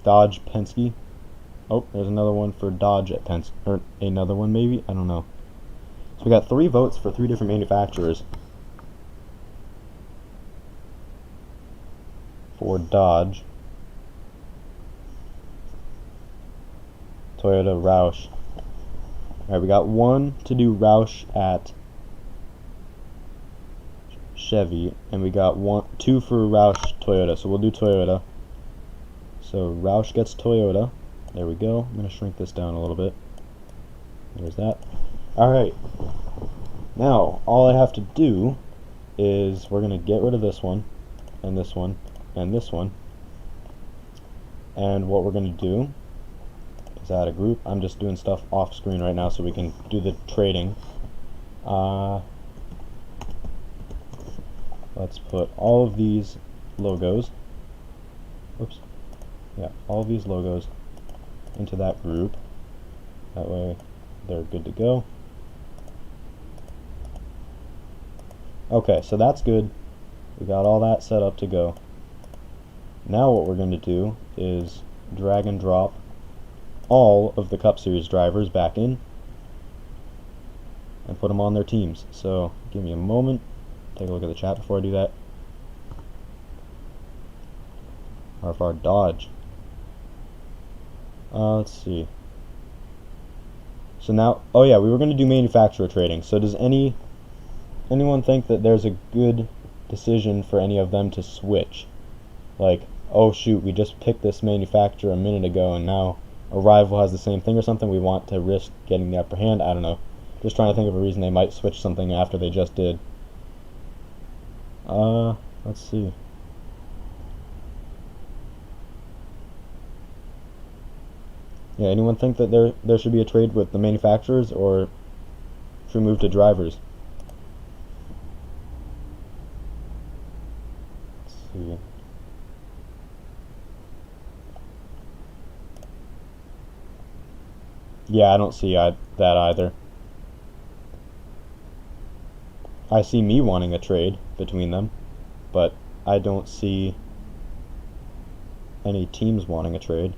Dodge, Penske. Oh, there's another one for Dodge at Penske, or another one maybe? I don't know. So we got 3 votes for 3 different manufacturers. For Dodge, Toyota, Roush. Alright, we got 1 to do Roush at Chevy, and we got 2 for Roush Toyota, so we'll do Toyota. So Roush gets Toyota. There we go. I'm going to shrink this down a little bit. There's that. Alright, now all I have to do is we're going to get rid of this one, and this one, and this one, and what we're going to do is add a group. I'm just doing stuff off screen right now so we can do the trading. Let's put all of these logos, oops, yeah, all of these logos into that group. That way they're good to go. Okay, so that's good. We got all that set up to go. Now what we're going to do is drag and drop all of the Cup Series drivers back in and put them on their teams. So give me a moment. Take a look at the chat before I do that. RFR Dodge. Let's see. So now, oh yeah, we were going to do manufacturer trading. So does anyone think that there's a good decision for any of them to switch? Like, oh shoot, we just picked this manufacturer a minute ago and now a rival has the same thing or something. We want to risk getting the upper hand. I don't know. Just trying to think of a reason they might switch something after they just did. Let's see. Yeah, anyone think that there should be a trade with the manufacturers, or should we move to drivers? Let's see. Yeah, I don't see that either. I see me wanting a trade between them, but I don't see any teams wanting a trade.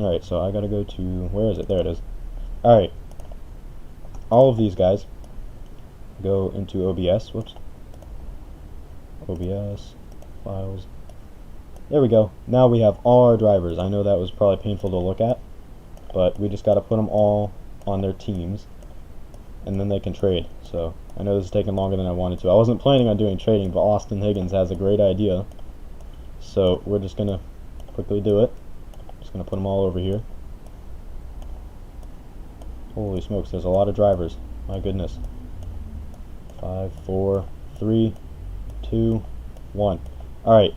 Alright, so I gotta go to, where is it? There it is. Alright, all of these guys, go into OBS. Whoops. OBS, files. There we go. Now we have all our drivers. I know that was probably painful to look at, but we just got to put them all on their teams, and then they can trade. So I know this is taking longer than I wanted to. I wasn't planning on doing trading, but Austin Higgins has a great idea. So we're just going to quickly do it. Just going to put them all over here. Holy smokes, there's a lot of drivers. My goodness. 5, 4, 3, 2, 1. Alright,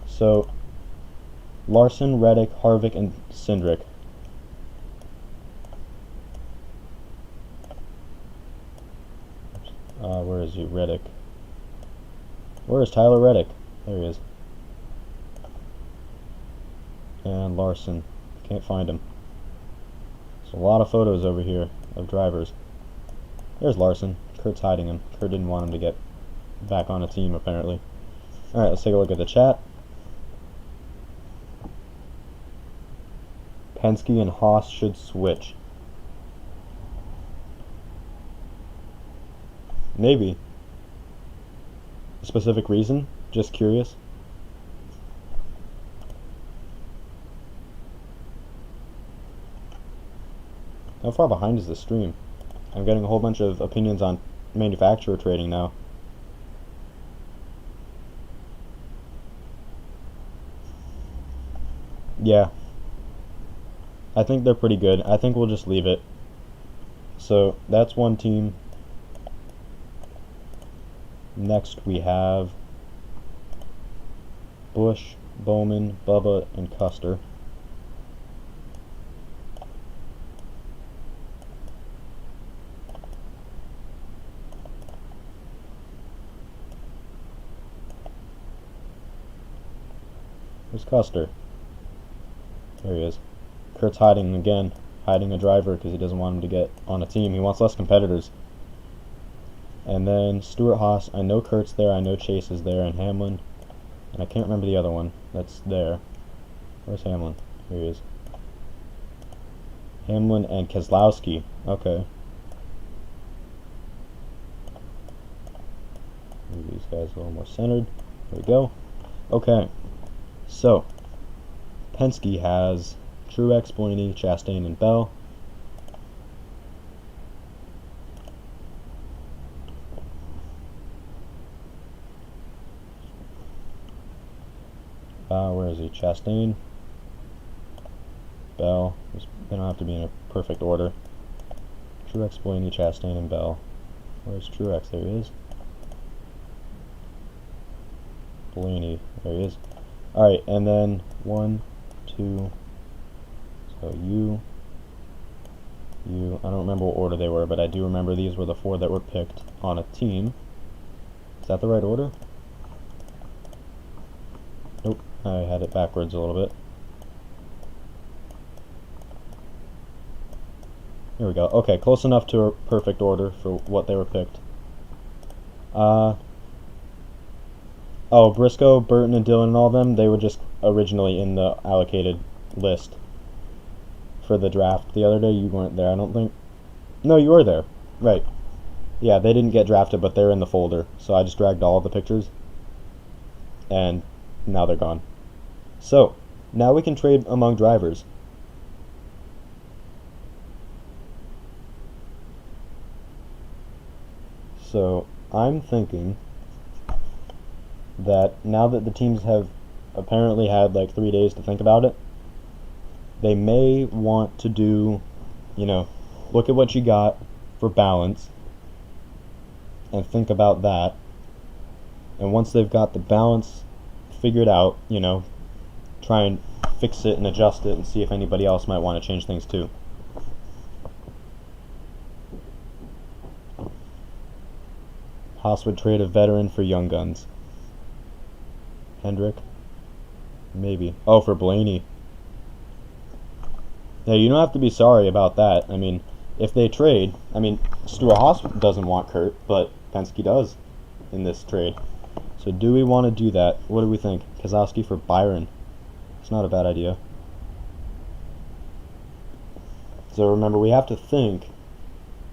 so Larson, Reddick, Harvick, and Cindric. Where is he? Reddick. Where is Tyler Reddick? There he is. And Larson. Can't find him. There's a lot of photos over here of drivers. There's Larson. Kurt's hiding him. Kurt didn't want him to get back on a team, apparently. Alright, let's take a look at the chat. Penske and Haas should switch. Maybe. A specific reason? Just curious. How far behind is the stream? I'm getting a whole bunch of opinions on manufacturer trading now. Yeah. I think they're pretty good. I think we'll just leave it. So, that's one team. Next we have Busch, Bowman, Bubba, and Custer. Where's Custer? There he is. Kurt's hiding again. Hiding a driver because he doesn't want him to get on a team. He wants less competitors. And then Stuart, Haas. I know Kurt's there. I know Chase is there. And Hamlin. And I can't remember the other one that's there. Where's Hamlin? Here he is. Hamlin and Keselowski. Okay. Move these guys a little more centered. There we go. Okay. So, Penske has Truex, Blaney, Chastain, and Bell. Where is he? Chastain, Bell. They don't have to be in a perfect order. Truex, Blaney, Chastain, and Bell. Where's Truex? There he is. Blaney. There he is. Alright, and then 1, 2. So you. I don't remember what order they were, but I do remember these were the 4 that were picked on a team. Is that the right order? Nope, I had it backwards a little bit. Here we go. Okay, close enough to a perfect order for what they were picked. Oh, Briscoe, Burton, and Dillon and all of them, they were just originally in the allocated list for the draft. The other day you weren't there, I don't think. No, you were there. Right. Yeah, they didn't get drafted, but they're in the folder. So I just dragged all of the pictures. And now they're gone. So, now we can trade among drivers. So, I'm thinking that now that the teams have apparently had like 3 days to think about it, they may want to do, you know, look at what you got for balance and think about that. And once they've got the balance figured out, you know, try and fix it and adjust it and see if anybody else might want to change things too. Haas would trade a veteran for young guns. Hendrick? Maybe. Oh, for Blaney. Yeah, you don't have to be sorry about that. I mean, if they trade, I mean, Stuart Haas doesn't want Kurt, but Penske does in this trade. So do we want to do that? What do we think? Keselowski for Byron. It's not a bad idea. So remember, we have to think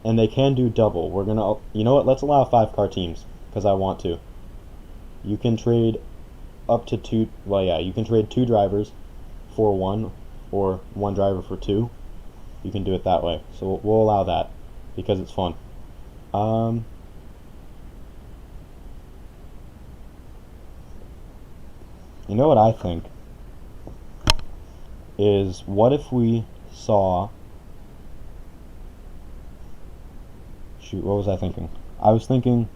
and they can do double. We're gonna, you know what? Let's allow 5-car teams because I want to. You can trade up to 2. Well, yeah, you can trade 2 drivers for 1, or 1 driver for 2. You can do it that way. So we'll allow that because it's fun. You know what I think is, what if we saw, shoot, what was I thinking? I was thinking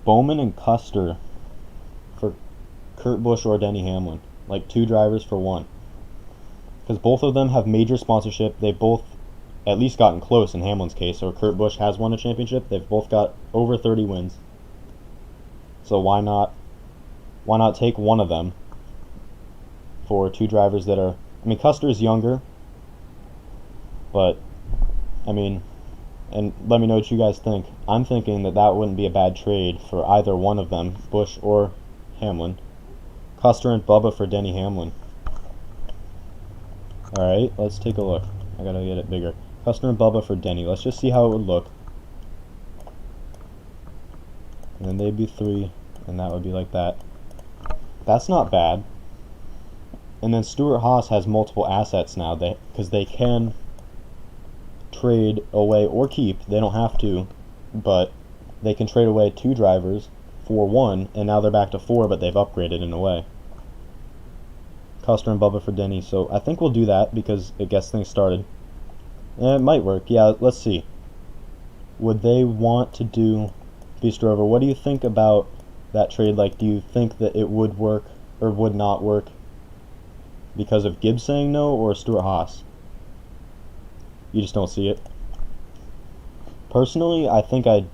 Bowman and Custer for Kurt Busch or Denny Hamlin, like 2 drivers for 1, because both of them have major sponsorship. They've both at least gotten close in Hamlin's case, or Kurt Busch has won a championship. They've both got over 30 wins, so why not take one of them for 2 drivers that are, I mean, Custer's younger, but, I mean, and let me know what you guys think. I'm thinking that wouldn't be a bad trade for either one of them, Busch or Hamlin. Custer and Bubba for Denny Hamlin. Alright, let's take a look. I gotta get it bigger. Custer and Bubba for Denny. Let's just see how it would look. And then they'd be 3, and that would be like that. That's not bad. And then Stuart Haas has multiple assets now, because they can trade away or keep. They don't have to, but they can trade away 2 drivers for 1, and now they're back to 4, but they've upgraded in a way. Custer and Bubba for Denny. So I think we'll do that because it gets things started. And it might work. Yeah, let's see. Would they want to do Beast Rover? What do you think about that trade? Like, do you think that it would work or would not work because of Gibbs saying no, or Stuart Haas? You just don't see it? Personally, I think I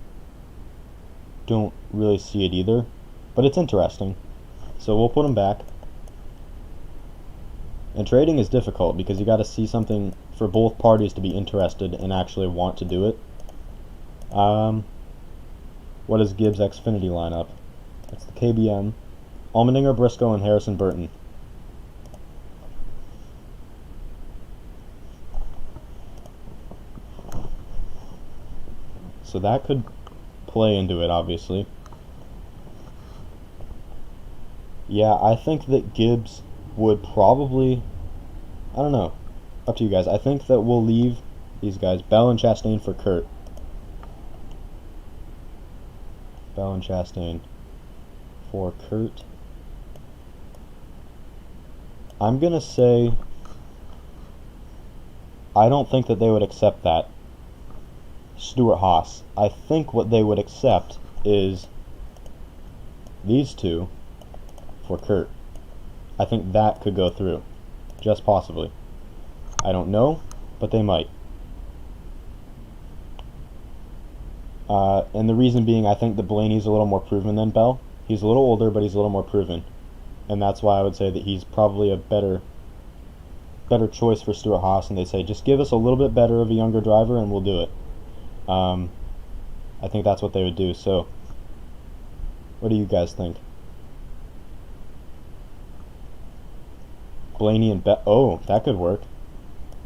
don't really see it either, but it's interesting. So we'll put them back. And trading is difficult because you got to see something for both parties to be interested and actually want to do it. What is Gibbs' Xfinity lineup? It's the KBM. Almandinger, Briscoe, and Harrison Burton. So that could play into it, obviously. Yeah, I think that Gibbs would probably, I don't know, up to you guys. I think that we'll leave these guys, Bell and Chastain for Kurt. Bell and Chastain for Kurt. I'm gonna say I don't think that they would accept that. Stuart Haas. I think what they would accept is these 2 for Kurt. I think that could go through. Just possibly. I don't know, but they might. And the reason being, I think that Blaney's a little more proven than Bell. He's a little older, but he's a little more proven. And that's why I would say that he's probably a better choice for Stuart Haas. And they say, just give us a little bit better of a younger driver and we'll do it. I think that's what they would do. So, what do you guys think? Blaney and Bell. Oh, that could work.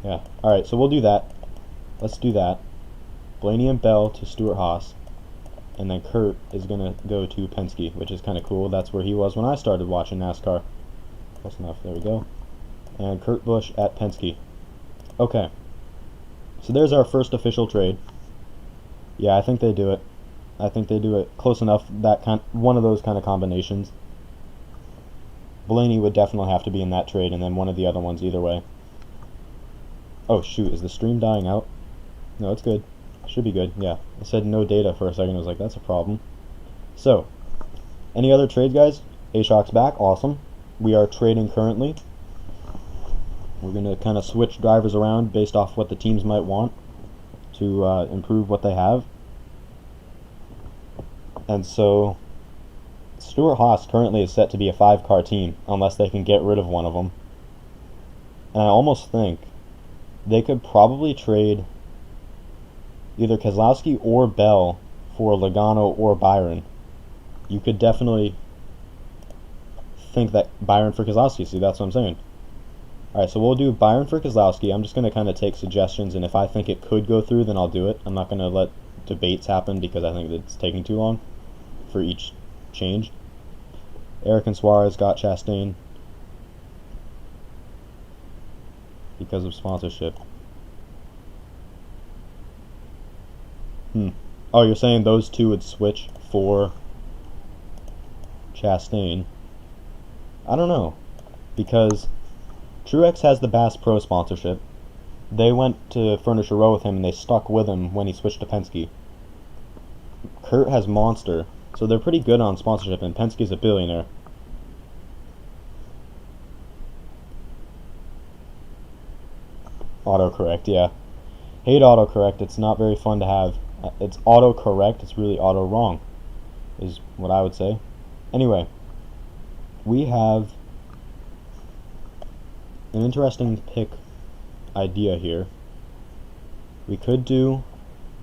Yeah. Alright, so we'll do that. Let's do that. Blaney and Bell to Stuart Haas. And then Kurt is going to go to Penske, which is kind of cool. That's where he was when I started watching NASCAR. Close enough. There we go. And Kurt Busch at Penske. Okay. So there's our first official trade. Yeah, I think they do it. I think they do it close enough. One of those kind of combinations. Blaney would definitely have to be in that trade, and then one of the other ones either way. Oh shoot, is the stream dying out? No, it's good. Should be good, yeah. It said no data for a second. I was like, that's a problem. So, any other trades, guys? A-Shock's back, awesome. We are trading currently. We're going to kind of switch drivers around based off what the teams might want to improve what they have. And so, Stuart Haas currently is set to be a 5-car team, unless they can get rid of one of them. And I almost think they could probably trade either Keselowski or Bell for Logano or Byron. You could definitely think that Byron for Keselowski. See, that's what I'm saying. Alright, so we'll do Byron for Kozlowski. I'm just going to kind of take suggestions, and if I think it could go through, then I'll do it. I'm not going to let debates happen because I think it's taking too long for each change. Eric and Suarez got Chastain because of sponsorship. Oh, you're saying those two would switch for Chastain? I don't know, because Truex has the Bass Pro sponsorship. They went to Furniture Row with him and they stuck with him when he switched to Penske. Kurt has Monster, so they're pretty good on sponsorship, and Penske's a billionaire. Autocorrect, yeah. Hate autocorrect, it's not very fun to have. It's autocorrect, it's really auto wrong, is what I would say. Anyway, we have an interesting pick idea here. We could do,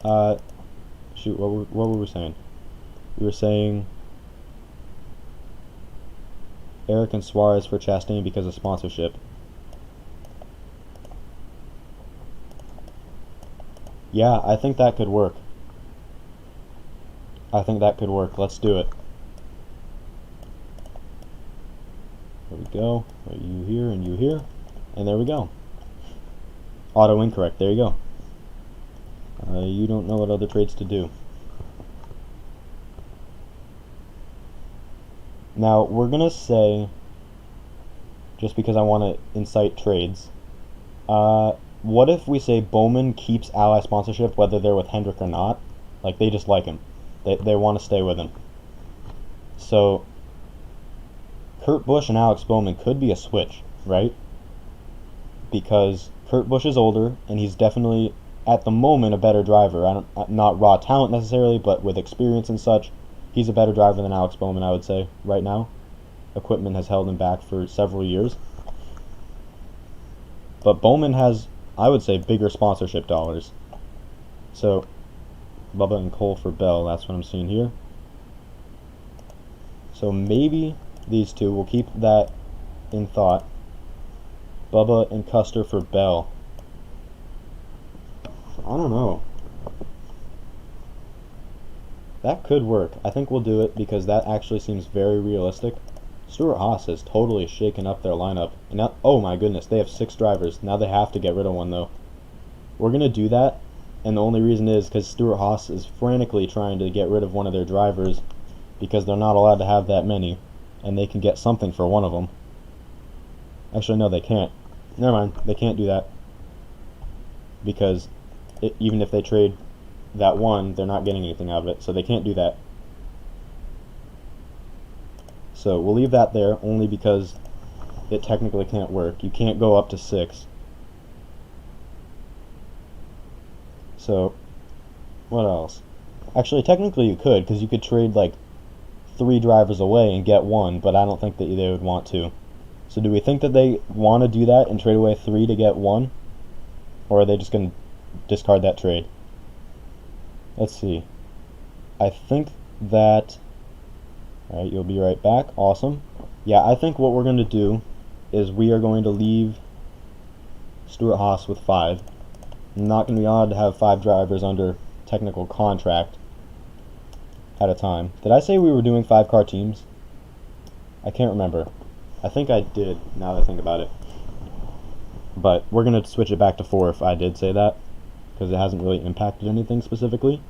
shoot, what were we saying? We were saying Eric and Suarez for Chastain because of sponsorship. Yeah, I think that could work. I think that could work. Let's do it. There we go. You here and you here. And there we go. Auto incorrect. There you go. You don't know what other trades to do. Now, we're going to say, just because I want to incite trades, what if we say Bowman keeps Ally sponsorship whether they're with Hendrick or not? Like, they just like him. They want to stay with him. So, Kurt Busch and Alex Bowman could be a switch, right? Because Kurt Busch is older, and he's definitely, at the moment, a better driver. Not raw talent necessarily, but with experience and such, he's a better driver than Alex Bowman, I would say, right now. Equipment has held him back for several years. But Bowman has, I would say, bigger sponsorship dollars. So, Bubba and Cole for Bell, that's what I'm seeing here. So maybe these two, we'll keep that in thought. Bubba and Custer for Bell. I don't know. That could work. I think we'll do it because that actually seems very realistic. Stuart Haas has totally shaken up their lineup. And now, oh my goodness, they have 6 drivers. Now they have to get rid of one though. We're going to do that, and the only reason is because Stuart Haas is frantically trying to get rid of one of their drivers because they're not allowed to have that many, and they can get something for one of them. Actually, no, they can't. Never mind, they can't do that because even if they trade that one, they're not getting anything out of it, so they can't do that. So we'll leave that there only because it technically can't work. You can't go up to 6. So, what else? Actually, technically you could, because you could trade like 3 drivers away and get 1, but I don't think that they would want to. So do we think that they want to do that and trade away 3 to get 1? Or are they just going to discard that trade? Let's see. I think that... Alright, you'll be right back. Awesome. Yeah, I think what we're going to do is we are going to leave Stuart Haas with 5. I'm not going to be allowed to have 5 drivers under technical contract at a time. Did I say we were doing 5-car teams? I can't remember. I think I did, now that I think about it. But we're going to switch it back to 4 if I did say that, because it hasn't really impacted anything specifically.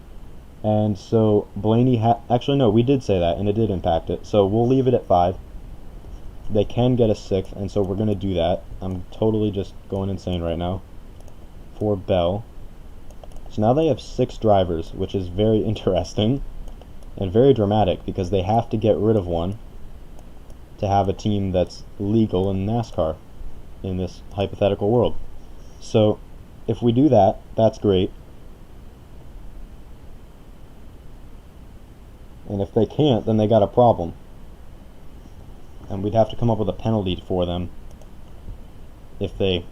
And so Blaney actually no, we did say that, and it did impact it. So we'll leave it at 5. They can get a 6th, and so we're going to do that. I'm totally just going insane right now. For Bell. So now they have 6 drivers, which is very interesting and very dramatic because they have to get rid of one to have a team that's legal in NASCAR in this hypothetical world. So if we do that, that's great. And if they can't, then they got a problem. And we'd have to come up with a penalty for them if they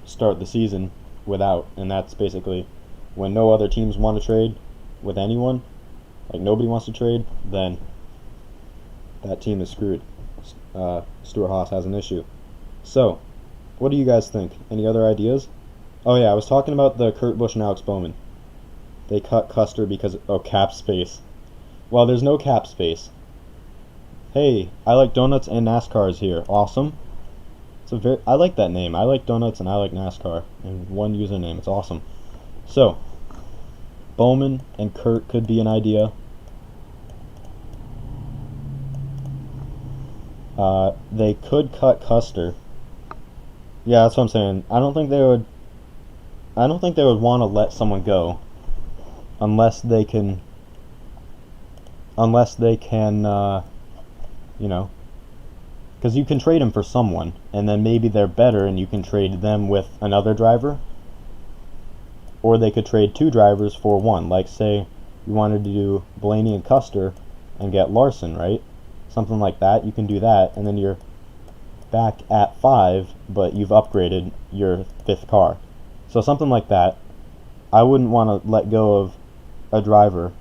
start the season without. And that's basically when no other teams want to trade with anyone, like nobody wants to trade, then that team is screwed. Stuart Haas has an issue. So, What do you guys think? Any other ideas? Oh yeah, I was talking about the Kurt Busch and Alex Bowman. They cut Custer because, oh, cap space. Well, there's no cap space. Hey, I like donuts and NASCAR is here. Awesome. I like that name. I like donuts and I like NASCAR in one username. It's awesome. So, Bowman and Kurt could be an idea. They could cut Custer. Yeah, that's what I'm saying. I don't think they would want to let someone go unless they can you know, because you can trade them for someone, and then maybe they're better, and you can trade them with another driver, or they could trade two drivers for one. Like, say you wanted to do Blaney and Custer and get Larson, right? Something like that. You can do that, and then you're back at 5, but you've upgraded your 5th car. So something like that. I wouldn't want to let go of a driver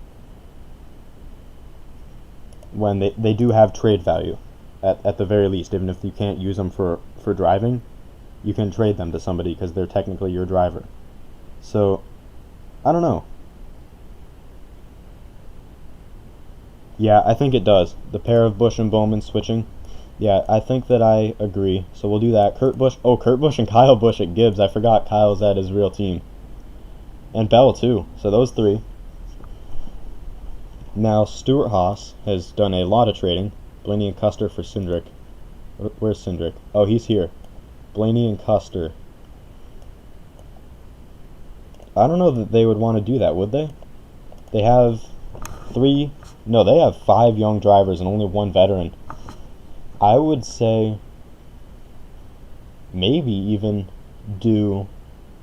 when they do have trade value, at the very least. Even if you can't use them for driving, you can trade them to somebody because they're technically your driver. So, I don't know. Yeah, I think it does. The pair of Busch and Bowman switching. Yeah, I think that I agree. So we'll do that. Kurt Busch and Kyle Busch at Gibbs. I forgot Kyle's at his real team. And Bell too. So those 3. Now, Stuart Haas has done a lot of trading. Blaney and Custer for Cindric. Where's Cindric? Oh, he's here. Blaney and Custer. I don't know that they would want to do that, would they? They have 3... No, they have 5 young drivers and only 1 veteran. I would say maybe even do,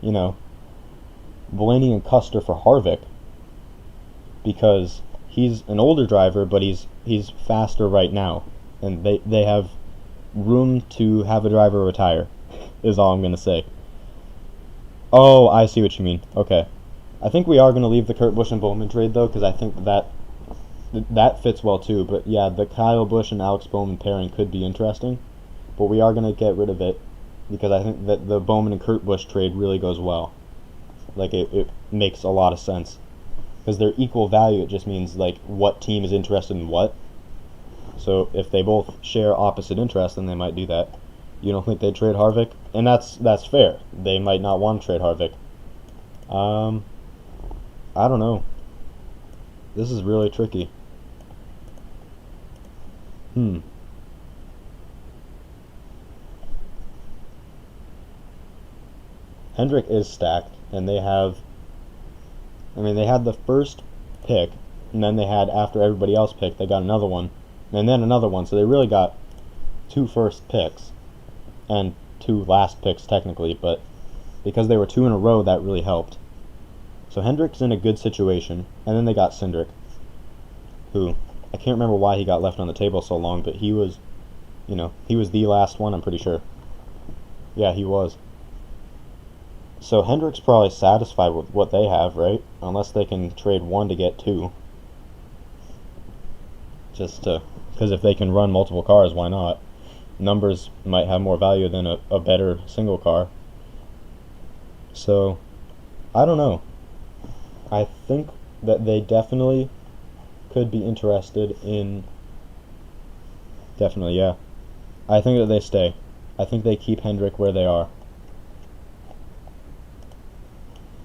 Blaney and Custer for Harvick, because he's an older driver, but he's faster right now, and they have room to have a driver retire, is all I'm going to say. Oh, I see what you mean. Okay. I think we are going to leave the Kurt Busch and Bowman trade, though, because I think that fits well, too. But, yeah, the Kyle Busch and Alex Bowman pairing could be interesting, but we are going to get rid of it, because I think that the Bowman and Kurt Busch trade really goes well. Like, it makes a lot of sense. Because they're equal value, it just means, like, what team is interested in what. So if they both share opposite interests, then they might do that. You don't think they'd trade Harvick? And that's fair. They might not want to trade Harvick. I don't know. This is really tricky. Hendrick is stacked, and they had the first pick, and then they had, after everybody else picked, they got another one, and then another one, so they really got 2 first picks, and 2 last picks technically, but because they were 2 in a row, that really helped. So Hendrick's in a good situation, and then they got Cindric, who, I can't remember why he got left on the table so long, but he was, he was the last one, I'm pretty sure. Yeah, he was. So Hendrick's probably satisfied with what they have, right? Unless they can trade 1 to get 2. Because if they can run multiple cars, why not? Numbers might have more value than a better single car. So, I don't know. I think that they definitely could be interested in... Definitely, yeah. I think that they stay. I think they keep Hendrick where they are.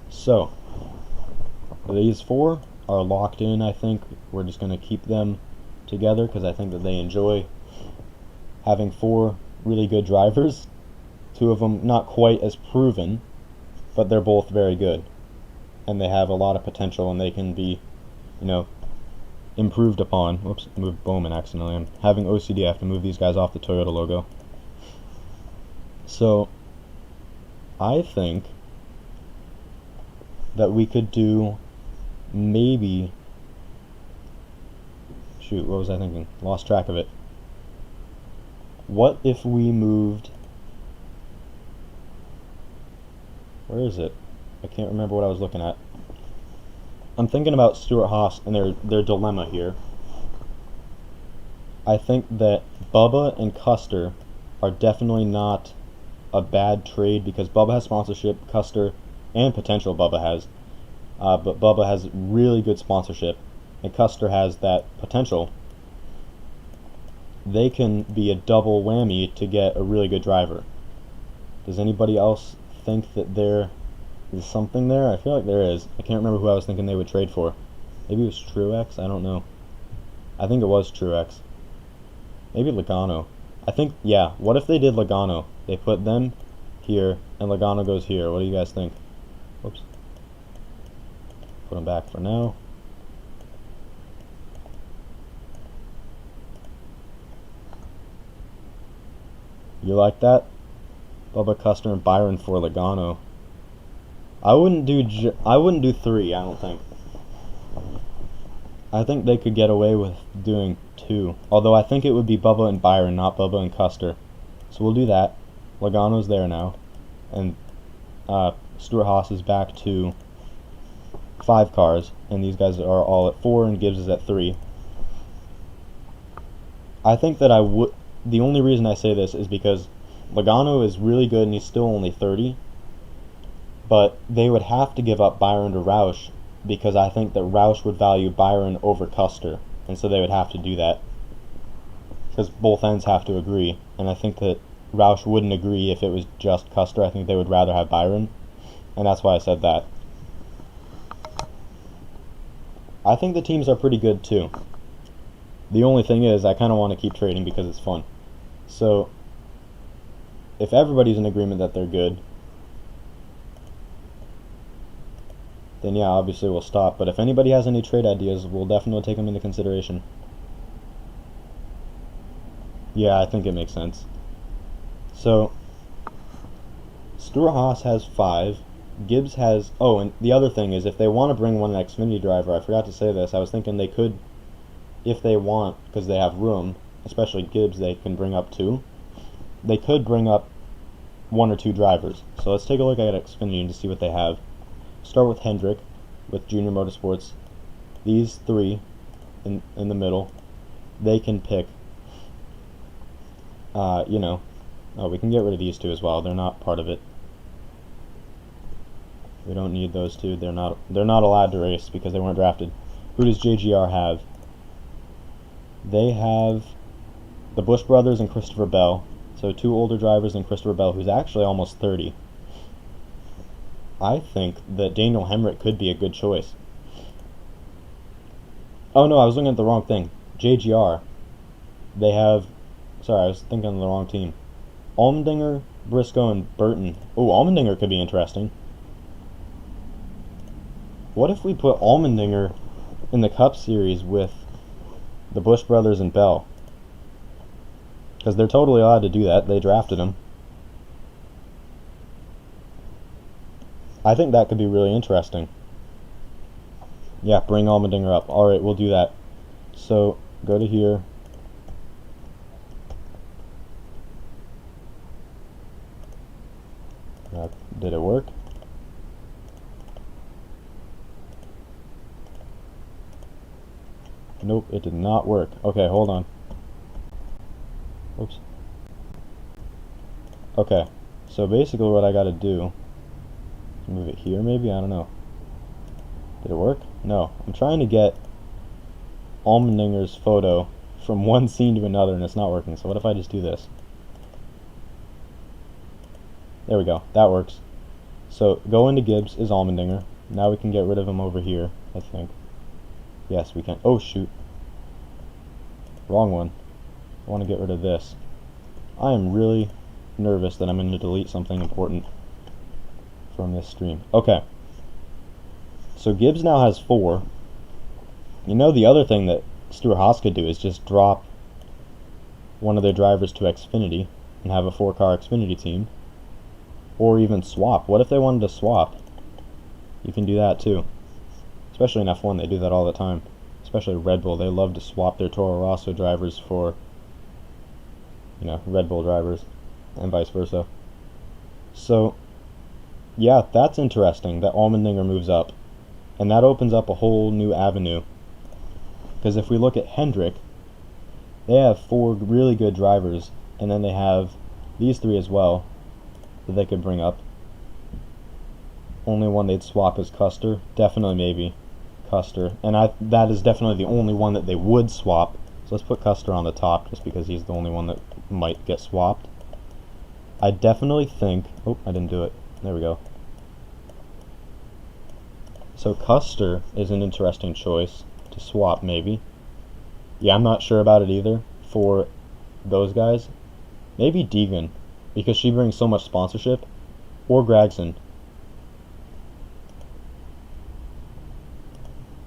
So, these 4 are locked in, I think. We're just going to keep them together because I think that they enjoy having 4 really good drivers. 2 of them not quite as proven, but they're both very good. And they have a lot of potential, and they can be, improved upon. Whoops, I moved Bowman accidentally. I'm having OCD. I have to move these guys off the Toyota logo. So, I think that we could do maybe... Shoot, what was I thinking? Lost track of it. What if we moved... Where is it? I can't remember what I was looking at. I'm thinking about Stuart Haas and their dilemma here. I think that Bubba and Custer are definitely not a bad trade because Bubba has sponsorship, Custer, and potential Bubba has. But Bubba has really good sponsorship, and Custer has that potential. They can be a double whammy to get a really good driver. Does anybody else think that there is something there? I feel like there is. I can't remember who I was thinking they would trade for. Maybe it was Truex? I don't know. I think it was Truex. Maybe Logano. I think, yeah, what if they did Logano? They put them here, and Logano goes here. What do you guys think? Whoops. Put them back for now. You like that? Bubba, Custer, and Byron for Logano. I wouldn't do 3, I don't think. I think they could get away with doing 2. Although I think it would be Bubba and Byron, not Bubba and Custer. So we'll do that. Logano's there now. And Stuart Haas is back to 5 cars. And these guys are all at 4 and Gibbs is at 3. I think that the only reason I say this is because Logano is really good and he's still only 30. But they would have to give up Byron to Roush, because I think that Roush would value Byron over Custer, and so they would have to do that, because both ends have to agree, and I think that Roush wouldn't agree if it was just Custer. I think they would rather have Byron, and that's why I said that. I think the teams are pretty good too. The only thing is, I kind of want to keep trading because it's fun. So, if everybody's in agreement that they're good, then yeah, obviously we'll stop. But if anybody has any trade ideas, we'll definitely take them into consideration. Yeah, I think it makes sense. So, Stuart Haas has 5. Gibbs has... Oh, and the other thing is, if they want to bring one Xfinity driver, I forgot to say this, I was thinking they could, if they want, because they have room, especially Gibbs, they can bring up 2. They could bring up 1 or 2 drivers. So let's take a look at Xfinity to see what they have. Start with Hendrick, with Junior Motorsports. These 3 in the middle, they can pick, you know, oh, we can get rid of these 2 as well. They're not part of it. We don't need those 2. They're not allowed to race because they weren't drafted. Who does JGR have? They have the Busch brothers and Christopher Bell. So 2 older drivers and Christopher Bell, who's actually almost 30. I think that Daniel Hamrick could be a good choice. Oh no, I was looking at the wrong thing. JGR. They have... Sorry, I was thinking of the wrong team. Almandinger, Briscoe, and Burton. Oh, Almandinger could be interesting. What if we put Almandinger in the Cup Series with the Busch brothers and Bell? Because they're totally allowed to do that. They drafted him. I think that could be really interesting. Yeah, bring Almandinger up. Alright, we'll do that. So, go to here. Did it work? Nope, it did not work. Okay, hold on. Oops. Okay, so basically what I gotta do... Move it here, maybe? I don't know. Did it work? No. I'm trying to get Almandinger's photo from one scene to another, and it's not working. So what if I just do this? There we go. That works. So go into Gibbs is Almandinger. Now we can get rid of him over here, I think. Yes, we can. Oh, shoot. Wrong one. I want to get rid of this. I am really nervous that I'm going to delete something important from this stream. Okay. So Gibbs now has 4. You know, the other thing that Stuart Haas could do is just drop one of their drivers to Xfinity and have a 4-car Xfinity team. Or even swap. What if they wanted to swap? You can do that too. Especially in F1, they do that all the time. Especially Red Bull. They love to swap their Toro Rosso drivers for, you know, Red Bull drivers. And vice versa. So... yeah, that's interesting that Almandinger moves up. And that opens up a whole new avenue. Because if we look at Hendrick, they have 4 really good drivers. And then they have these 3 as well. that they could bring up. Only one they'd swap is Custer. Definitely maybe Custer. And that is definitely the only one that they would swap. So let's put Custer on the top just because he's the only one that might get swapped. I definitely think... Oh, I didn't do it. There we go. So Custer is an interesting choice to swap, maybe. Yeah, I'm not sure about it either for those guys. Maybe Deegan, because she brings so much sponsorship. Or Gragson.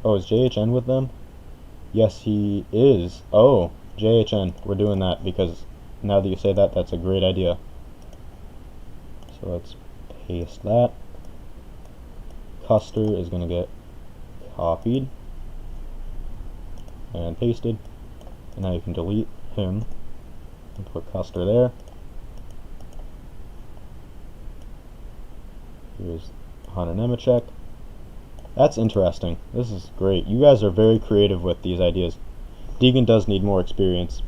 Oh, is JHN with them? Yes, he is. Oh, JHN. We're doing that because now that you say that, that's a great idea. So let's paste that. Custer is going to get copied and pasted. And now you can delete him and put Custer there. Here's Hunter Nemechek. That's interesting. This is great. You guys are very creative with these ideas. Deegan does need more experience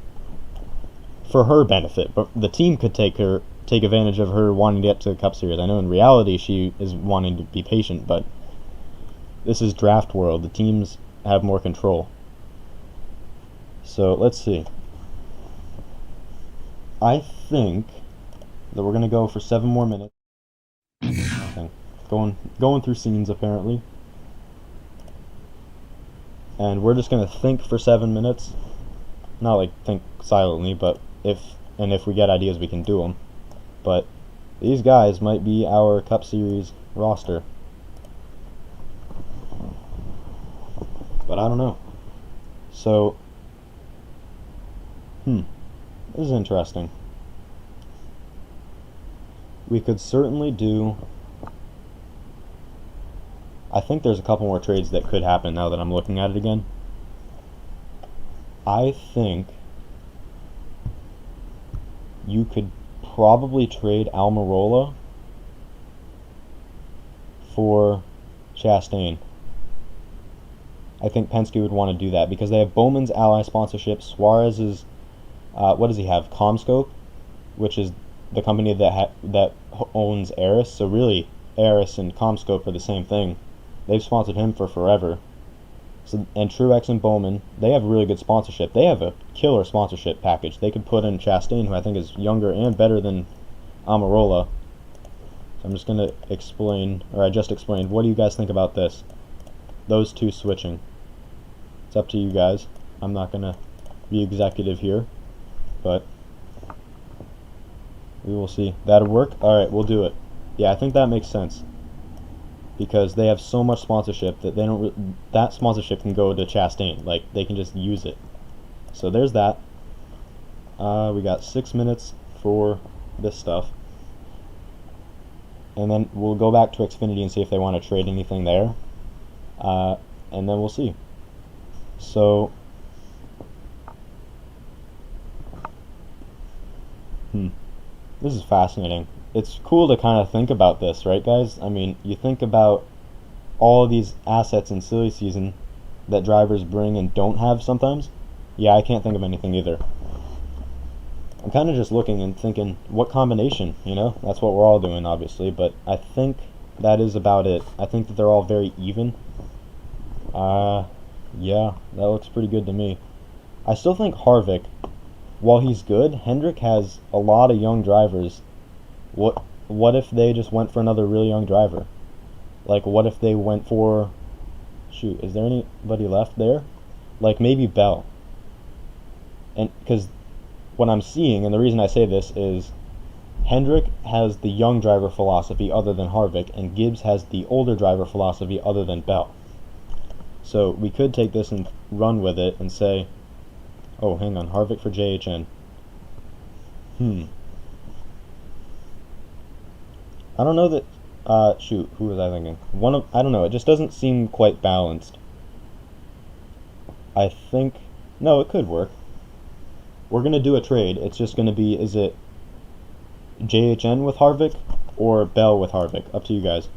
for her benefit, but the team could take advantage of her wanting to get to the Cup Series. I know in reality she is wanting to be patient, but this is draft world. The teams have more control. So let's see. I think that we're gonna go for 7 more minutes. Nothing. Going through scenes apparently. And we're just going to think for 7 minutes. Not like think silently, but if we get ideas, we can do them. But these guys might be our Cup Series roster. But I don't know. So, this is interesting. We could certainly do... I think there's a couple more trades that could happen now that I'm looking at it again. I think you could probably trade Almirola for Chastain. I think Penske would want to do that because they have Bowman's Ally sponsorship. Suarez's, what does he have? Comscope, which is the company that owns Eris. So really, Eris and Comscope are the same thing. They've sponsored him for forever. So, and Truex and Bowman, they have really good sponsorship. They have a killer sponsorship package. They could put in Chastain, who I think is younger and better than Almirola. So I'm just going to explain, or I just explained. What do you guys think about this? Those two switching. It's up to you guys. I'm not going to be executive here, but we will see. That'll work? Alright, we'll do it. Yeah, I think that makes sense. Because they have so much sponsorship that they don't. That sponsorship can go to Chastain. Like they can just use it. So there's that. We got 6 minutes for this stuff, and then we'll go back to Xfinity and see if they want to trade anything there, and then we'll see. So, this is fascinating. It's cool to kind of think about this, right, guys? I mean, you think about all of these assets in silly season that drivers bring and don't have sometimes. Yeah, I can't think of anything either. I'm kind of just looking and thinking, what combination, you know? That's what we're all doing, obviously, but I think that is about it. I think that they're all very even. Yeah, that looks pretty good to me. I still think Harvick, while he's good, Hendrick has a lot of young drivers. What if they just went for another really young driver? Like, what if they went for... Shoot, is there anybody left there? Like, maybe Bell. And because what I'm seeing, and the reason I say this is Hendrick has the young driver philosophy other than Harvick, and Gibbs has the older driver philosophy other than Bell. So we could take this and run with it and say, oh, hang on, Harvick for JHN. I don't know that, shoot, who was I thinking? I don't know, it just doesn't seem quite balanced. I think, no, it could work. We're going to do a trade. It's just going to be, is it JHN with Harvick or Bell with Harvick? Up to you guys.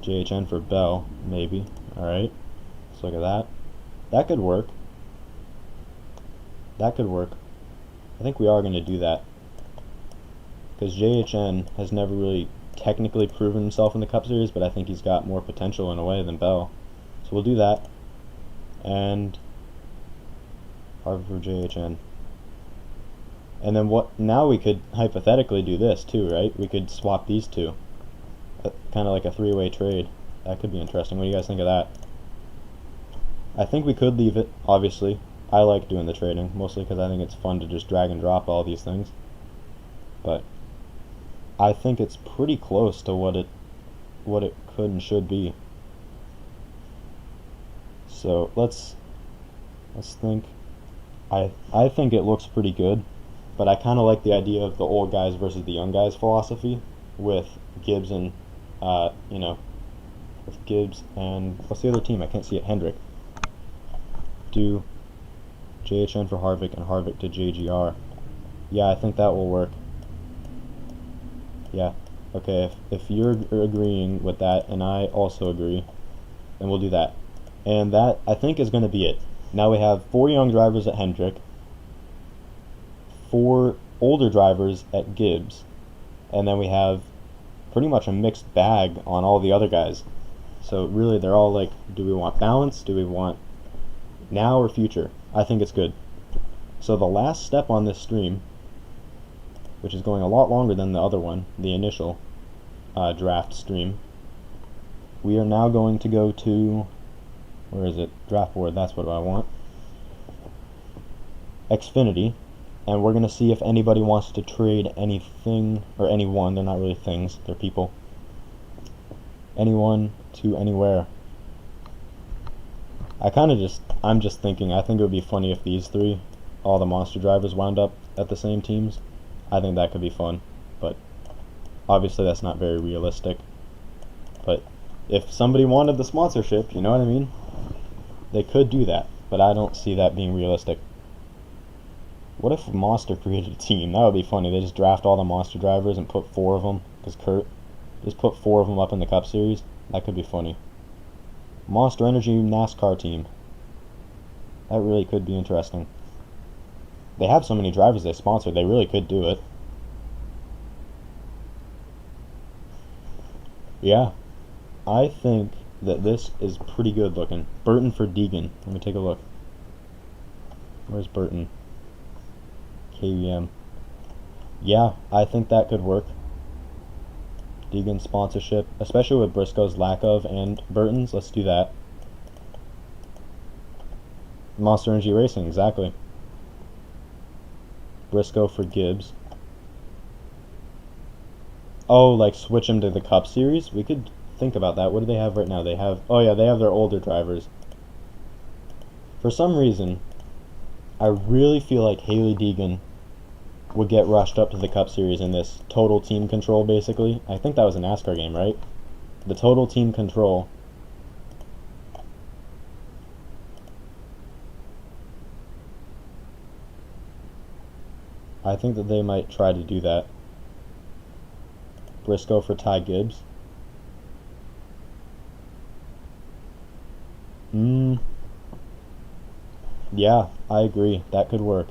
JHN for Bell, maybe. Alright, let's look at that. That could work. That could work. I think we are going to do that. because JHN has never really technically proven himself in the Cup Series, but I think he's got more potential in a way than Bell. So we'll do that. And Harvick for JHN. And then what? Now we could hypothetically do this too, right? We could swap these two, kind of like a three-way trade. That could be interesting. What do you guys think of that? I think we could leave it. Obviously, I like doing the trading mostly because I think it's fun to just drag and drop all these things. But I think it's pretty close to what it could and should be. So let's think. I think it looks pretty good. But I kind of like the idea of the old guys versus the young guys philosophy with Gibbs and, with Gibbs and, what's the other team? I can't see it. Hendrick. Do JHN for Harvick and Harvick to JGR. Yeah, I think that will work. Yeah. Okay, if you're agreeing with that, and I also agree, then we'll do that. And that, I think, is going to be it. Now we have 4 young drivers at Hendrick, 4 older drivers at Gibbs, and then we have pretty much a mixed bag on all the other guys. So really they're all like, do we want balance? Do we want now or future? I think it's good. So the last step on this stream, which is going a lot longer than the other one, the initial draft stream, we are now going to go to, where is it? Draft board, that's what I want. Xfinity. And we're going to see if anybody wants to trade anything, or anyone, they're not really things, they're people. Anyone to anywhere. I'm just thinking, I think it would be funny if these 3, all the monster drivers, wound up at the same teams. I think that could be fun, but obviously that's not very realistic. But if somebody wanted the sponsorship, you know what I mean? They could do that, but I don't see that being realistic. What if Monster created a team? That would be funny. They just draft all the Monster drivers and put 4 of them, because Kurt just put 4 of them up in the Cup Series. That could be funny. Monster Energy NASCAR team. That really could be interesting. They have so many drivers they sponsor, they really could do it. Yeah, I think that this is pretty good looking. Burton for Deegan. Let me take a look. Where's Burton? KVM. Yeah, I think that could work. Deegan sponsorship, especially with Briscoe's lack of, and Burton's. Let's do that. Monster Energy Racing, exactly. Briscoe for Gibbs. Oh, like switch him to the Cup Series? We could think about that. What do they have right now? They have, oh yeah, they have their older drivers. For some reason, I really feel like Hailie Deegan would get rushed up to the Cup Series in this total team control, basically. I think that was a NASCAR game, right? The total team control. I think that they might try to do that. Briscoe for Ty Gibbs. Yeah, I agree. That could work.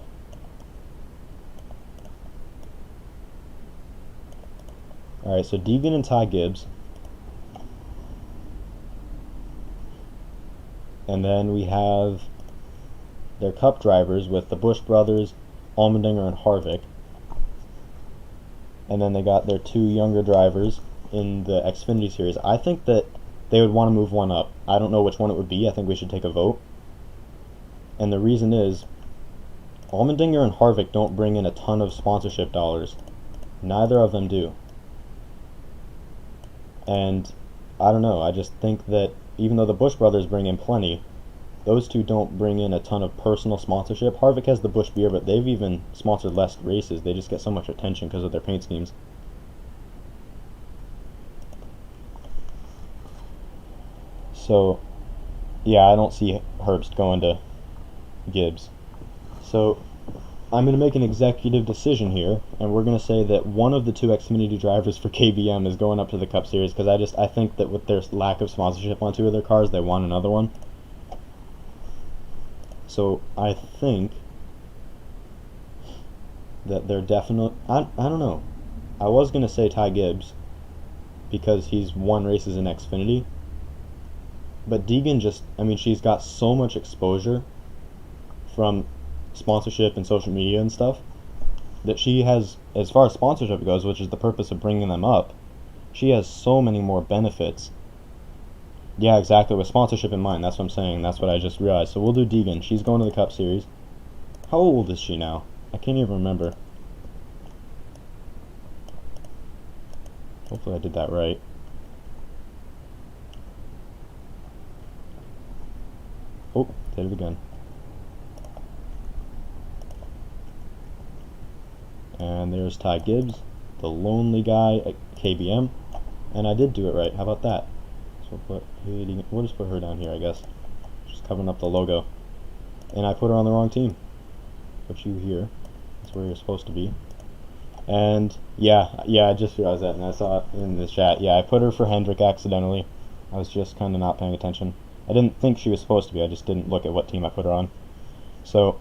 Alright, so Deegan and Ty Gibbs. And then we have their Cup drivers with the Busch brothers, Almandinger and Harvick. And then they got their 2 younger drivers in the Xfinity Series. I think that they would want to move one up. I don't know which one it would be. I think we should take a vote. And the reason is, Almandinger and Harvick don't bring in a ton of sponsorship dollars. Neither of them do. And I don't know, I just think that even though the Busch brothers bring in plenty, those 2 don't bring in a ton of personal sponsorship. Harvick has the Busch beer, but they've even sponsored less races. They just get so much attention because of their paint schemes. So, yeah, I don't see Herbst going to Gibbs. So, I'm going to make an executive decision here, and we're going to say that one of the 2 Xfinity drivers for KBM is going up to the Cup Series, because I think that with their lack of sponsorship on 2 of their cars, they want another one. So I think that they're definitely, I don't know. I was going to say Ty Gibbs because he's won races in Xfinity. But Deegan just, I mean, she's got so much exposure from sponsorship and social media and stuff that she has, as far as sponsorship goes, which is the purpose of bringing them up, she has so many more benefits. Yeah, exactly, with sponsorship in mind, that's what I'm saying, that's what I just realized. So we'll do Deegan. She's going to the Cup Series. How old is she now? I can't even remember. Hopefully I did that right. Oh, did it again. And there's Ty Gibbs, the lonely guy at KBM. And I did do it right. How about that? So we'll just put her down here, I guess. Just covering up the logo. And I put her on the wrong team. Put you here. That's where you're supposed to be. And yeah, I just realized that, and I saw it in the chat. Yeah, I put her for Hendrick accidentally. I was just kind of not paying attention. I didn't think she was supposed to be. I just didn't look at what team I put her on. So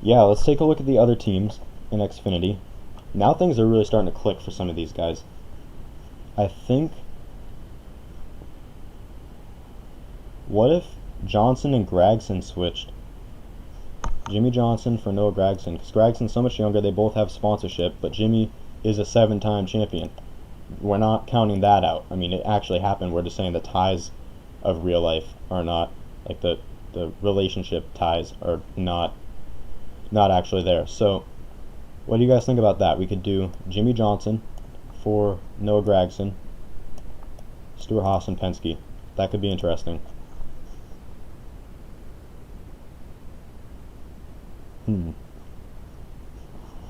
yeah, let's take a look at the other teams in Xfinity. Now things are really starting to click for some of these guys. I think, what if Johnson and Gragson switched? Jimmy Johnson for Noah Gragson, because Gragson's so much younger, they both have sponsorship, but Jimmy is a 7-time champion. We're not counting that out. I mean, it actually happened. We're just saying the ties of real life are not, like the relationship ties are not actually there. So what do you guys think about that? We could do Jimmy Johnson for Noah Gragson, Stuart, Haas, and Penske. That could be interesting.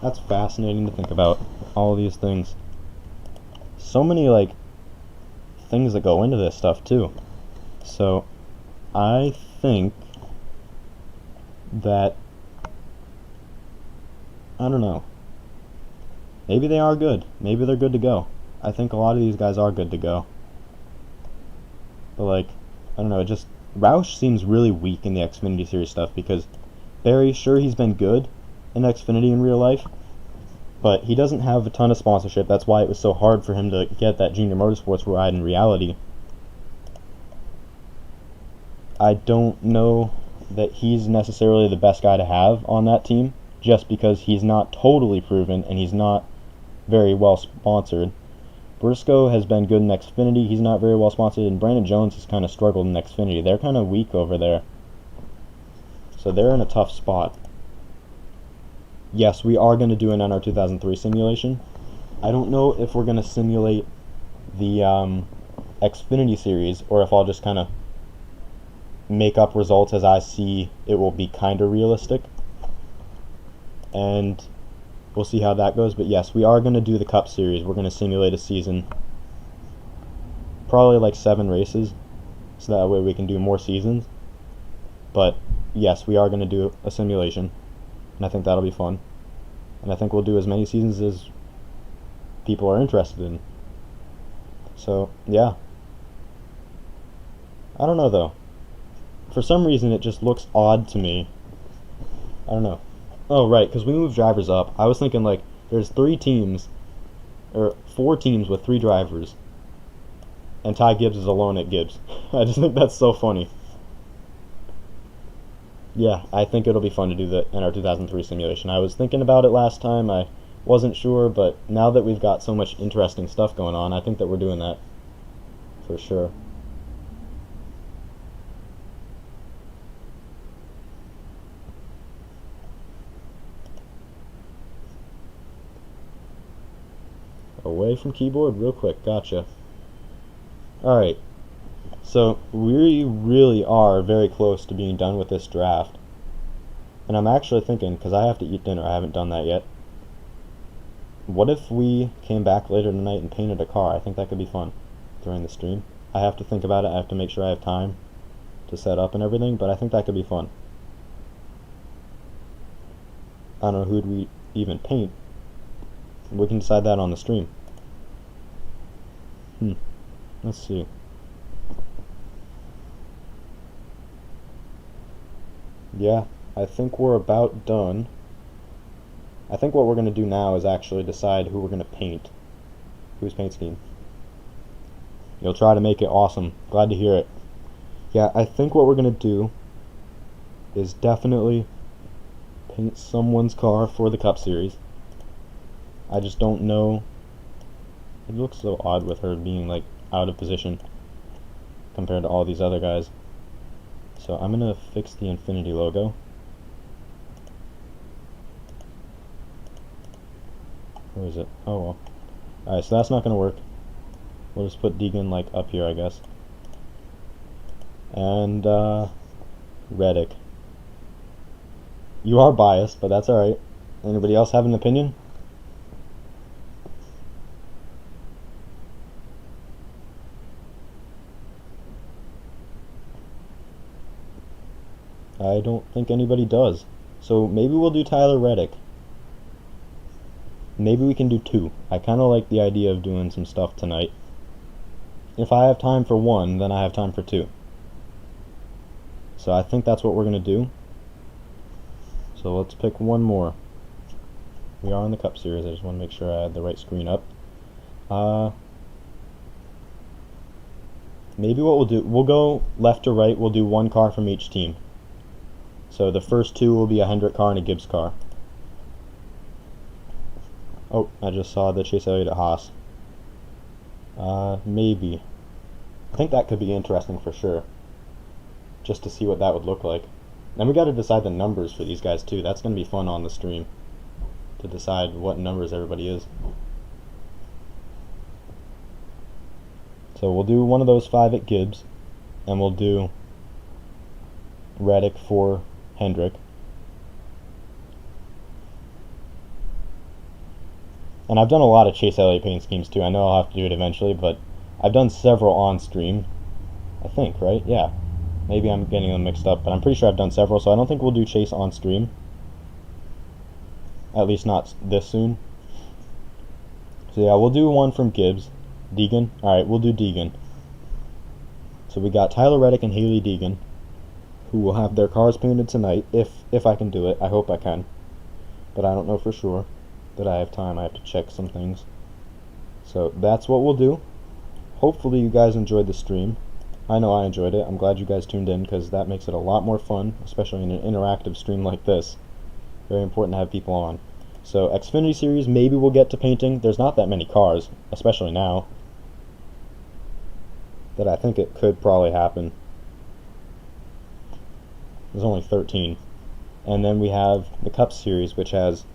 That's fascinating to think about, all these things. So many, like, things that go into this stuff, too. So, I think that, I don't know, maybe they are good. Maybe they're good to go. I think a lot of these guys are good to go. But, like, I don't know, Roush seems really weak in the Xfinity Series stuff, because Barry, sure, he's been good in Xfinity in real life, but he doesn't have a ton of sponsorship. That's why it was so hard for him to get that Junior Motorsports ride in reality. I don't know that he's necessarily the best guy to have on that team, just because he's not totally proven and he's not very well sponsored. Briscoe has been good in Xfinity. He's not very well sponsored, and Brandon Jones has kind of struggled in Xfinity. They're kind of weak over there. So they're in a tough spot. Yes, we are going to do an NR 2003 simulation. I don't know if we're going to simulate the Xfinity Series, or if I'll just kind of make up results as I see it will be kind of realistic. And we'll see how that goes. But yes, we are going to do the Cup Series. We're going to simulate a season. Probably like 7 races, so that way we can do more seasons. But yes, we are going to do a simulation, and I think that'll be fun. And I think we'll do as many seasons as people are interested in. So, yeah. I don't know, though. For some reason, it just looks odd to me. I don't know. Oh, right, because we moved drivers up. I was thinking, like, there's 3 teams, or 4 teams with 3 drivers, and Ty Gibbs is alone at Gibbs. I just think that's so funny. Yeah, I think it'll be fun to do the NR 2003 simulation. I was thinking about it last time. I wasn't sure, but now that we've got so much interesting stuff going on, I think that we're doing that for sure. Away from keyboard real quick. Gotcha. Alright. So, we really are very close to being done with this draft. And I'm actually thinking, because I have to eat dinner, I haven't done that yet. What if we came back later tonight and painted a car? I think that could be fun during the stream. I have to think about it. I have to make sure I have time to set up and everything, but I think that could be fun. I don't know who'd we even paint. We can decide that on the stream. Let's see. Yeah, I think we're about done. I think what we're going to do now is actually decide who we're going to paint. Whose paint scheme. You'll try to make it awesome. Glad to hear it. Yeah, I think what we're going to do is definitely paint someone's car for the Cup Series. I just don't know. It looks so odd with her being like out of position compared to all these other guys. So I'm going to fix the Xfinity logo. Where is it? Oh well. Alright, so that's not going to work. We'll just put Deegan like up here, I guess. And Reddick. You are biased, but that's alright. Anybody else have an opinion? I don't think anybody does. So maybe we'll do Tyler Reddick. Maybe we can do 2. I kind of like the idea of doing some stuff tonight. If I have time for 1, then I have time for 2. So I think that's what we're going to do. So let's pick one more. We are in the Cup Series. I just want to make sure I had the right screen up. Maybe what we'll do, we'll go left to right. We'll do 1 car from each team. So the first 2 will be a Hendrick car and a Gibbs car. Oh, I just saw the Chase Elliott at Haas. Maybe. I think that could be interesting for sure. Just to see what that would look like. Then we got to decide the numbers for these guys too. That's going to be fun on the stream. To decide what numbers everybody is. So we'll do one of those 5 at Gibbs. And we'll do Reddick for Hendrick. And I've done a lot of Chase Elliott paint schemes too. I know I'll have to do it eventually, but I've done several on stream. I think, right? Yeah. Maybe I'm getting them mixed up, but I'm pretty sure I've done several, so I don't think we'll do Chase on stream. At least not this soon. So yeah, we'll do one from Gibbs. Deegan. Alright, we'll do Deegan. So we got Tyler Reddick and Haley Deegan, who will have their cars painted tonight, if I can do it. I hope I can. But I don't know for sure that I have time. I have to check some things. So that's what we'll do. Hopefully you guys enjoyed the stream. I know I enjoyed it. I'm glad you guys tuned in because that makes it a lot more fun, especially in an interactive stream like this. Very important to have people on. So Xfinity Series, maybe we'll get to painting. There's not that many cars, especially now, that I think it could probably happen. There's only 13. And then we have the Cup Series, which has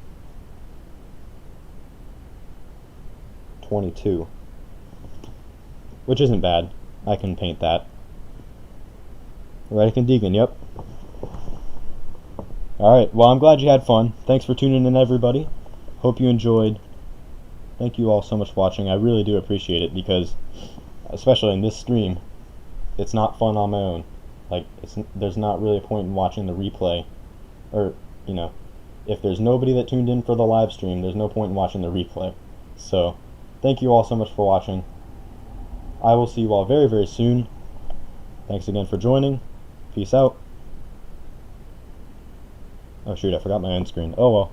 22. Which isn't bad. I can paint that. Reddick and Deegan, yep. Alright, well I'm glad you had fun. Thanks for tuning in, everybody. Hope you enjoyed. Thank you all so much for watching. I really do appreciate it because, especially in this stream, it's not fun on my own. Like, there's not really a point in watching the replay. Or, you know, if there's nobody that tuned in for the live stream, there's no point in watching the replay. So, thank you all so much for watching. I will see you all very, very soon. Thanks again for joining. Peace out. Oh shoot, I forgot my end screen. Oh well.